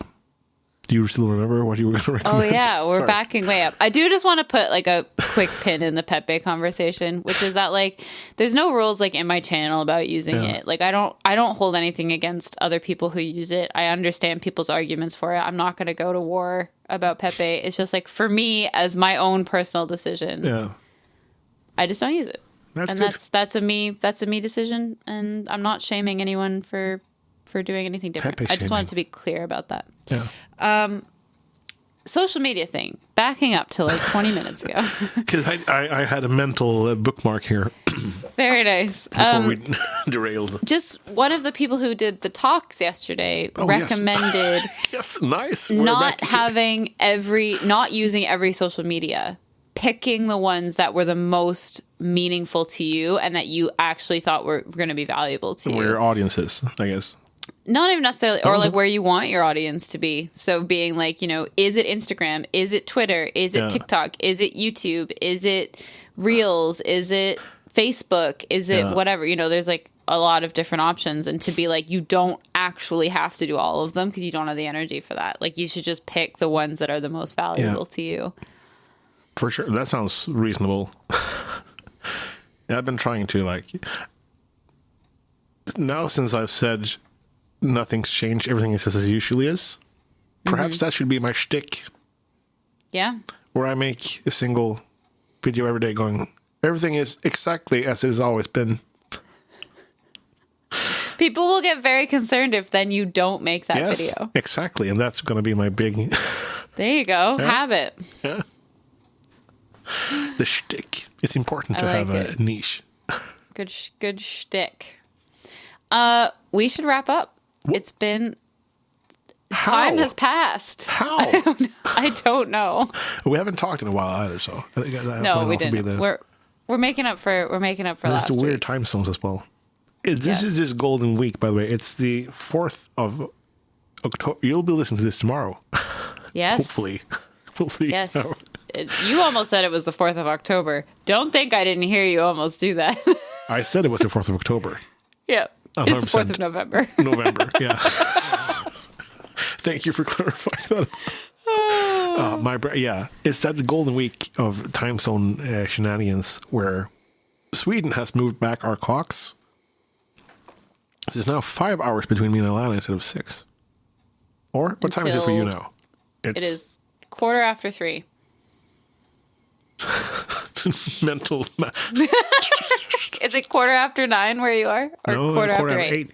Do you still remember what you were going to recommend? Oh, yeah. We're backing way up. I do just want to put like a quick pin in the Pepe conversation, which is that like there's no rules like in my channel about using it. Like I don't hold anything against other people who use it. I understand people's arguments for it. I'm not going to go to war about Pepe. It's just like for me as my own personal decision. I just don't use it. That's a me decision, and I'm not shaming anyone for doing anything different. I just wanted to be clear about that. Social media thing, backing up to like 20 minutes ago. Because I had a mental bookmark here. Very nice. Before we derailed. Just one of the people who did the talks yesterday recommended nice. Not using every social media. Picking the ones that were the most meaningful to you and that you actually thought were going to be valuable to you. Where your audience is, I guess. Not even necessarily, or like where you want your audience to be. So being like, you know, is it Instagram? Is it Twitter? Is it TikTok? Is it YouTube? Is it Reels? Is it Facebook? Is it whatever? You know, there's like a lot of different options. And to be like, you don't actually have to do all of them because you don't have the energy for that. Like you should just pick the ones that are the most valuable to you. For sure. That sounds reasonable. I've been trying to like... Now since I've said... nothing's changed, everything is as it usually is. Perhaps that should be my shtick. Yeah. Where I make a single video every day going, everything is exactly as it has always been. People will get very concerned if then you don't make that video. Exactly. And that's going to be my big... There you go. Yeah. Have it. Yeah. The shtick. It's important to have a niche. Good shtick. We should wrap up. It's been... Time has passed. How? I don't know. We haven't talked in a while either, so... No, we didn't. We're making up for last week. It's the weird time zones as well. This is this golden week, by the way. It's the 4th of October. You'll be listening to this tomorrow. Yes. Hopefully. We'll see. Yes. You almost said it was the 4th of October. Don't think I didn't hear you almost do that. I said it was the 4th of October. Yeah. It's the 4th of November. November, yeah. Thank you for clarifying that. It's that golden week of time zone shenanigans where Sweden has moved back our clocks. There's now 5 hours between me and Alanna instead of 6. Or what time is it for you now? It is 3:15. Mental math. Is it 9:15 where you are, or no, 8:15?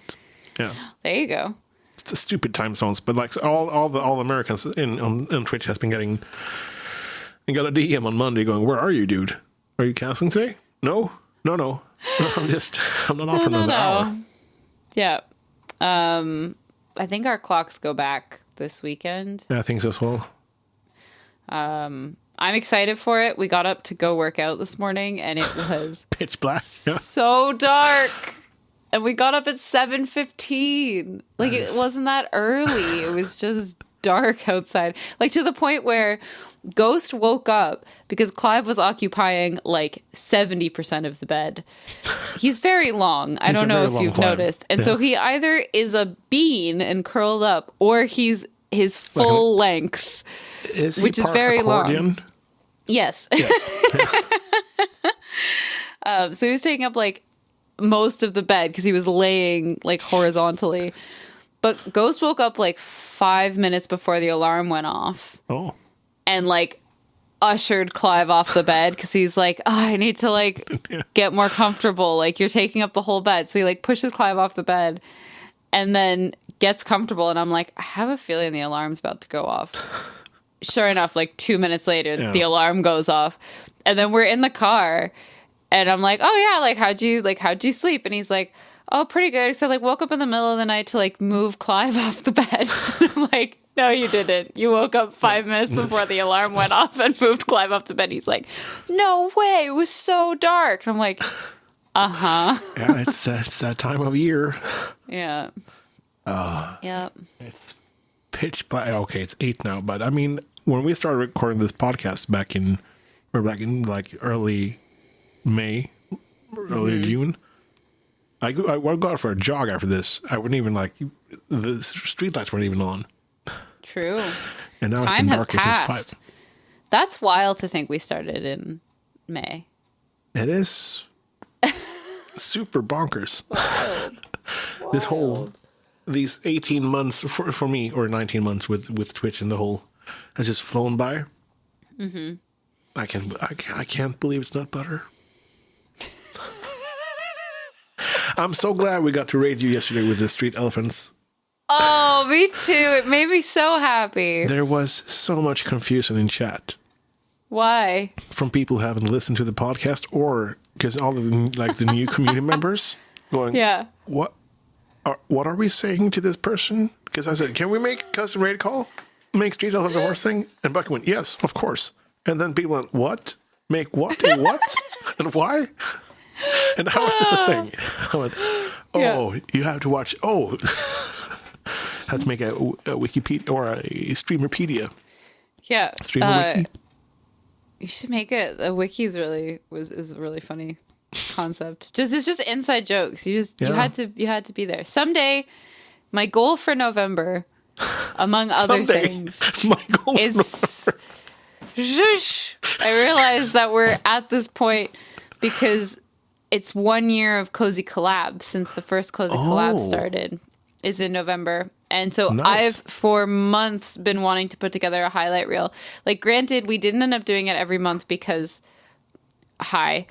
Yeah. There you go. It's the stupid time zones, but like all the Americans on Twitch has been getting. And got a DM on Monday going, "Where are you, dude? Are you canceling today?" No. I'm not off for another hour. Yeah. I think our clocks go back this weekend. Yeah, I think so as well. I'm excited for it. We got up to go work out this morning, and it was Pitch black. Yeah. so dark. And we got up at 7:15. Like, it wasn't that early. It was just dark outside. Like, to the point where Ghost woke up because Clive was occupying like 70% of the bed. He's very long. I don't know if you've noticed. And so he either is a bean and curled up, or he's his full length, which is very accordion? Long. Yes. So he was taking up like most of the bed because he was laying like horizontally. But Ghost woke up like 5 minutes before the alarm went off. Oh. And like ushered Clive off the bed because he's like, oh, I need to like get more comfortable. Like, you're taking up the whole bed. So he like pushes Clive off the bed and then gets comfortable. And I'm like, I have a feeling the alarm's about to go off. Sure enough, like 2 minutes later, the alarm goes off. And then we're in the car and I'm like, oh yeah, like how'd you sleep? And he's like, oh, pretty good. Except like woke up in the middle of the night to like move Clive off the bed. I'm like, no, you didn't. You woke up 5 minutes before the alarm went off and moved Clive off the bed. He's like, no way. It was so dark. And I'm like, uh-huh. Yeah, it's that time of year. Yeah. Yep. It's pitch black. Okay, it's 8 now. But I mean, when we started recording this podcast back in like early May, early June, I would go out for a jog after this. I wouldn't even like, the streetlights weren't even on. True. And now time has passed. That's wild to think we started in May. It is super bonkers. Wild. This these 18 months for me, or 19 months with Twitch and the whole, has just flown by. Mm-hmm. I can't believe it's not butter. I'm so glad we got to raid you yesterday with the street elephants. Oh, me too. It made me so happy. There was so much confusion in chat. Why? From people who haven't listened to the podcast, or because all of them, like the new community members, going, yeah, what are we saying to this person? Because I said, can we make custom raid call? Make street elephants a horse thing? And Bucky went, yes, of course. And then people went, what? Make what? A what? And why? And how is this a thing? I went, you have to watch. Oh, have to make a Wikipedia or a Streamerpedia. Yeah, Streamer Wiki. You should make it. A wiki is a really funny concept. It's just inside jokes. You had to be there. Someday, my goal for November, among other things, is. Shush! I realize that we're at this point because it's 1 year of Cozy Collab since the first Cozy Collab started, is in November. And so I've, for months, been wanting to put together a highlight reel. Like, granted, we didn't end up doing it every month because, but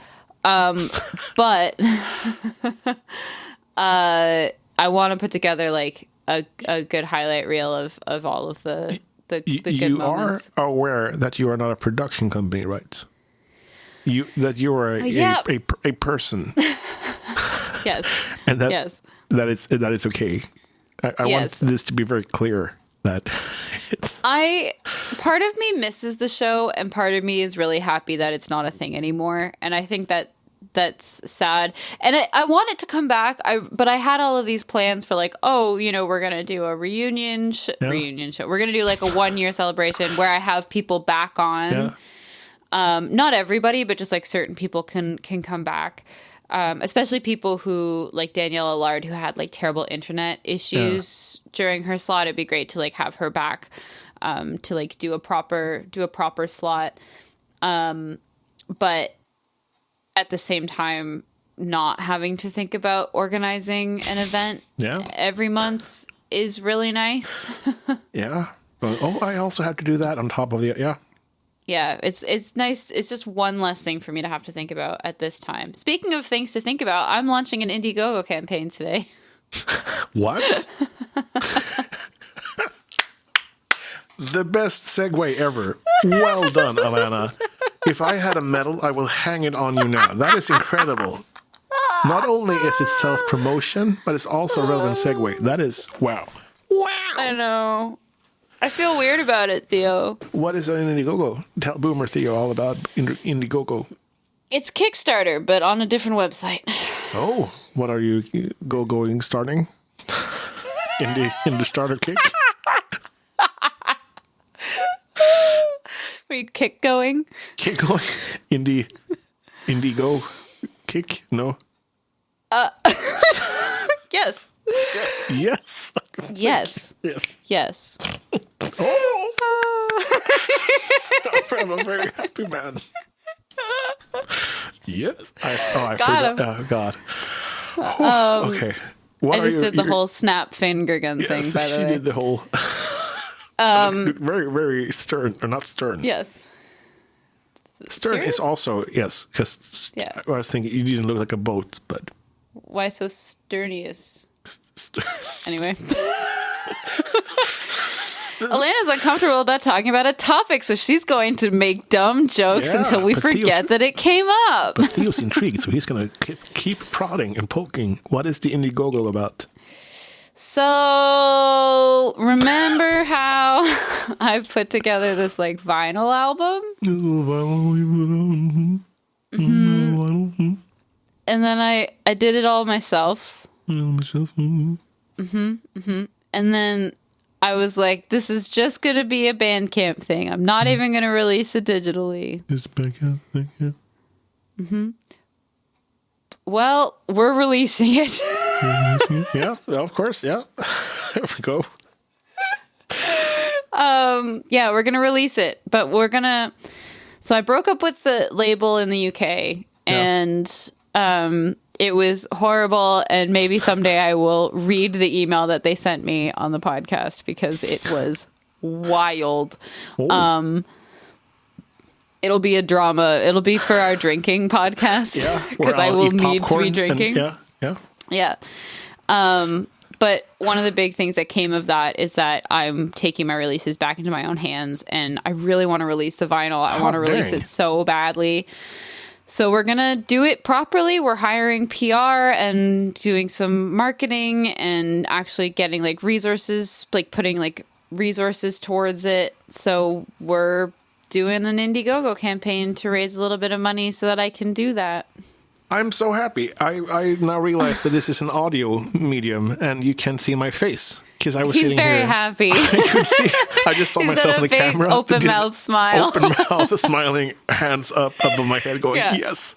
I want to put together, like, a good highlight reel of all of the good moments. You are aware that you are not a production company, right? You are a person. Yes. And that it's okay. I want this to be very clear that it's... Part of me misses the show, and part of me is really happy that it's not a thing anymore. And I think that's sad. And I want it to come back. But I had all of these plans for like, we're going to do a reunion show. We're going to do like a 1 year celebration where I have people back on. Yeah. Not everybody, but just like certain people can come back. Especially people who, like Danielle Allard, who had like terrible internet issues during her slot. It'd be great to like have her back to like do a proper slot. But at the same time, not having to think about organizing an event every month is really nice. Yeah. I also have to do that on top of the Yeah, it's nice. It's just one less thing for me to have to think about at this time. Speaking of things to think about, I'm launching an Indiegogo campaign today. What? The best segue ever. Well done, Alanna. If I had a medal, I will hang it on you now. That is incredible. Not only is it self-promotion, but it's also a relevant segue. That is, wow. I know. I feel weird about it, Theo. What is an Indiegogo? Tell Boomer Theo all about Indiegogo. It's Kickstarter, but on a different website. Oh, what are you starting? Indie starter kick? Wait, kick going? Kick going? Indigo kick? No. Yes. Yes. Yes. Yes. Yes. Oh. I'm a very happy man. Yes. I forgot. Oh, God. Okay. What I just did the whole snap finger gun thing, by the way. She did the whole... very, very stern. Or not stern. Yes. Stern Serious? is also... Yes. Because Yeah. I was thinking you didn't look like a boat, but... Why so sternious? Anyway. Alana's uncomfortable about talking about a topic, so she's going to make dumb jokes until we forget that it came up. But Theo's intrigued, so he's going to keep prodding and poking. What is the Indiegogo about? So, remember how I put together this like vinyl album? Mm-hmm. And then I did it all myself. And then I was like, this is just going to be a Bandcamp thing. I'm not even going to release it digitally. It's a Bandcamp thing, yeah. Well, we're releasing it. Yeah, of course, yeah. There we go. Yeah, we're going to release it. But we're going to... So I broke up with the label in the UK. And it was horrible. And maybe someday I will read the email that they sent me on the podcast because it was wild. Oh. It'll be a drama. It'll be for our drinking podcast. Yeah, Because I will need to be drinking. Yeah. But one of the big things that came of that is that I'm taking my releases back into my own hands, and I really want to release the vinyl. I want to release it so badly. So we're going to do it properly. We're hiring PR and doing some marketing and actually getting like resources, like putting like resources towards it. So we're doing an Indiegogo campaign to raise a little bit of money so that I can do that. I'm so happy. I now realize that this is an audio medium and you can see my face. Because I was He's sitting very here. happy. I just saw myself in the camera. Open mouth smile. Open mouth, smiling, hands up above my head, going, yes.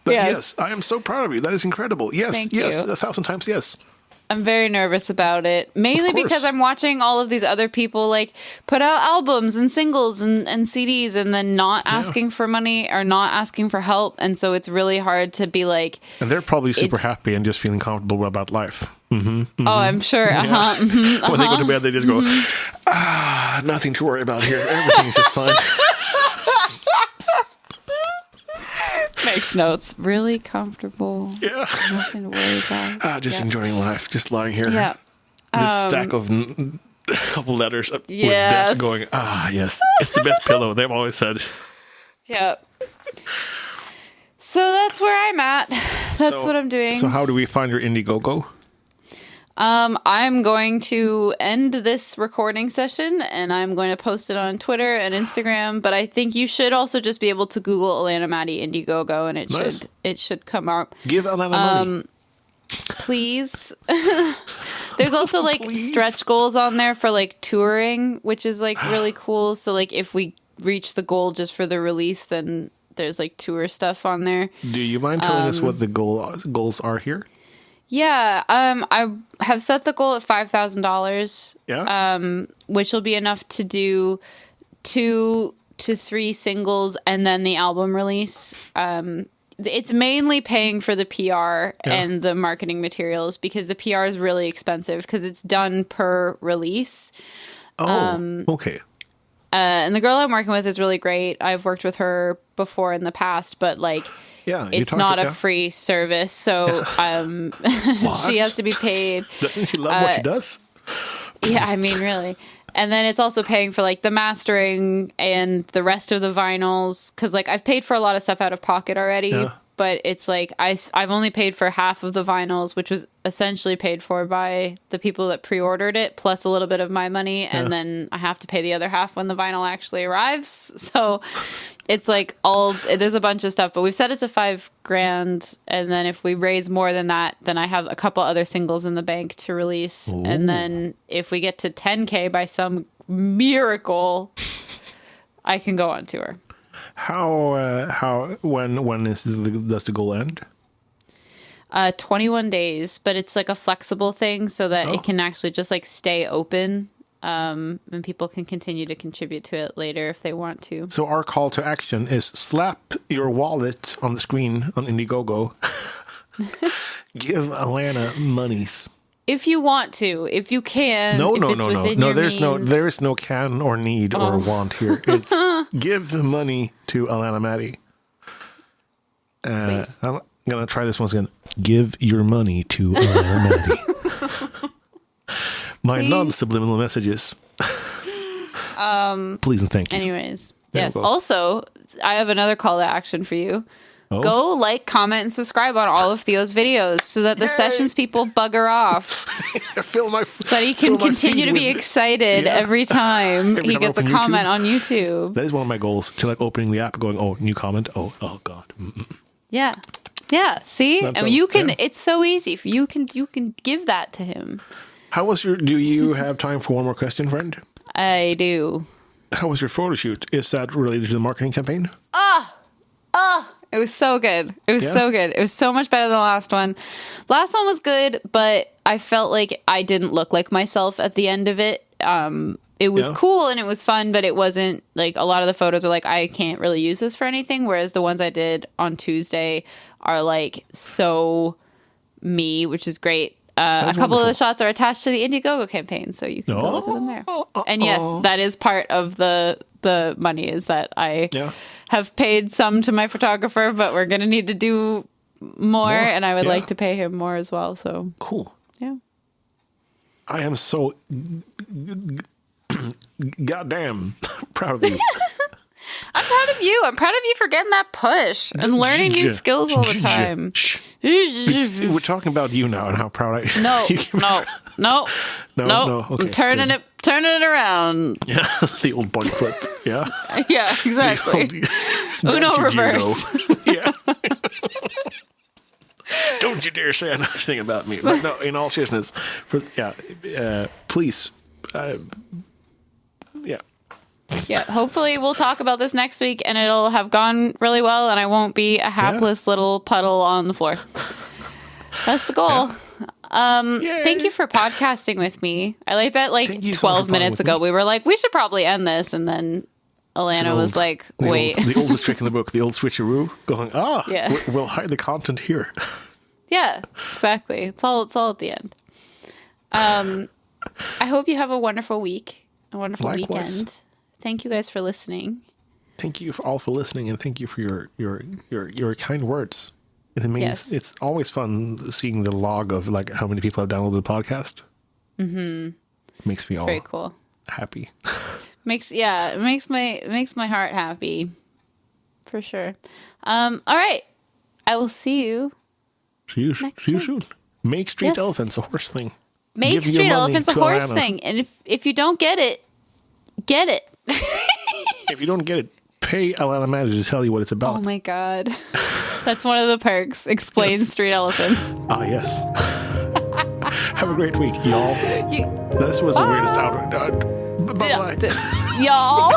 But yes, I am so proud of you. That is incredible. Yes, Thank yes, you. 1,000 times yes. I'm very nervous about it, mainly because I'm watching all of these other people like put out albums and singles and CDs and then not asking for money or not asking for help. And so it's really hard to be like... And they're probably super happy and just feeling comfortable about life. Oh, I'm sure. Yeah. When they go to bed, they just go, nothing to worry about here. Everything's just fine. Makes notes. Really comfortable. Yeah. Nothing to worry about. Just enjoying life. Just lying here. Yeah. This stack of letters with death going, yes. It's the best pillow. They've always said. Yeah. So that's where I'm at. That's what I'm doing. So how do we find your Indiegogo? I'm going to end this recording session and I'm going to post it on Twitter and Instagram, but I think you should also just be able to Google Alanna Matty Indiegogo and it should come up. Give Alanna money. Please. There's also like stretch goals on there for like touring, which is like really cool. So like if we reach the goal just for the release, then there's like tour stuff on there. Do you mind telling us what the goals are here? Yeah, I have set the goal at $5,000. Yeah. Which will be enough to do 2 to 3 singles and then the album release. It's mainly paying for the PR and the marketing materials because the PR is really expensive because it's done per release. Oh, okay. And the girl I'm working with is really great. I've worked with her before in the past, but like... Yeah, it's not a free service, so she has to be paid. Doesn't she love what she does? Yeah, I mean, really. And then it's also paying for like the mastering and the rest of the vinyls, because like I've paid for a lot of stuff out of pocket already, but it's like I've only paid for half of the vinyls, which was essentially paid for by the people that pre-ordered it, plus a little bit of my money, and then I have to pay the other half when the vinyl actually arrives. So it's like there's a bunch of stuff, but we've set it to $5,000, and then if we raise more than that, then I have a couple other singles in the bank to release. Ooh. And then if we get to 10K by some miracle, I can go on tour. When does the goal end? 21 days, but it's like a flexible thing so that it can actually just like stay open. And people can continue to contribute to it later if they want to. So our call to action is slap your wallet on the screen on Indiegogo. Give Alanna monies. If you want to, if you can. No. There's there is no can or need or want here. It's give money to Alanna Matty. Please. I'm gonna try this once again. Give your money to Alanna Matty. My non-subliminal messages. Please and thank you. Anyways, yes. Also, I have another call to action for you. Oh? Go like, comment, and subscribe on all of Theo's videos so that the sessions people bugger off. So that he can continue to be excited every time he gets a comment on YouTube. That is one of my goals, to like opening the app going, oh, new comment. Oh God. Mm-mm. Yeah. Yeah. See? And you can, it's so easy. You can give that to him. Do you have time for one more question, friend? I do. How was your photo shoot? Is that related to the marketing campaign? It was so good. It was so good. It was so much better than the last one. Last one was good, but I felt like I didn't look like myself at the end of it. It was cool and it was fun, but it wasn't like, a lot of the photos are like, I can't really use this for anything. Whereas the ones I did on Tuesday are like so me, which is great. A couple of the shots are attached to the Indiegogo campaign, so you can go look at them there. And yes, that is part of the money, is that I have paid some to my photographer, but we're going to need to do more, and I would like to pay him more as well. So cool. Yeah. I am so goddamn proud of you. I'm proud of you. I'm proud of you for getting that push and learning new skills all the time. We're talking about you now and how proud I am. No. Okay, I'm turning it around. Yeah, the old body flip. Yeah. Yeah, exactly. Uno reverse. Yeah. Don't you dare say another thing about me. But no, in all seriousness, please. Yeah, hopefully we'll talk about this next week and it'll have gone really well and I won't be a hapless little puddle on the floor. That's the goal. Thank you for podcasting with me. I like that 12 minutes ago we were like, we should probably end this, and then Alanna was like, wait. The oldest trick in the book, the old switcheroo, going, we'll hide the content here. Yeah, exactly. It's all at the end. I hope you have a wonderful week, a wonderful weekend. Thank you guys for listening. Thank you all for listening, and thank you for your kind words. It means it's always fun seeing the log of like how many people have downloaded the podcast. Mm-hmm. Makes me very cool. Happy. It makes my heart happy. For sure. All right. I will see you. See you soon. Make street elephants a horse thing. Make street elephants a horse thing. And if you don't get it, get it. If you don't get it, pay Alanna Matty to tell you what it's about. Oh my God. That's one of the perks. Explain street elephants. Ah, yes. Have a great week, y'all. This was the weirdest outro. Bye-bye. Y'all.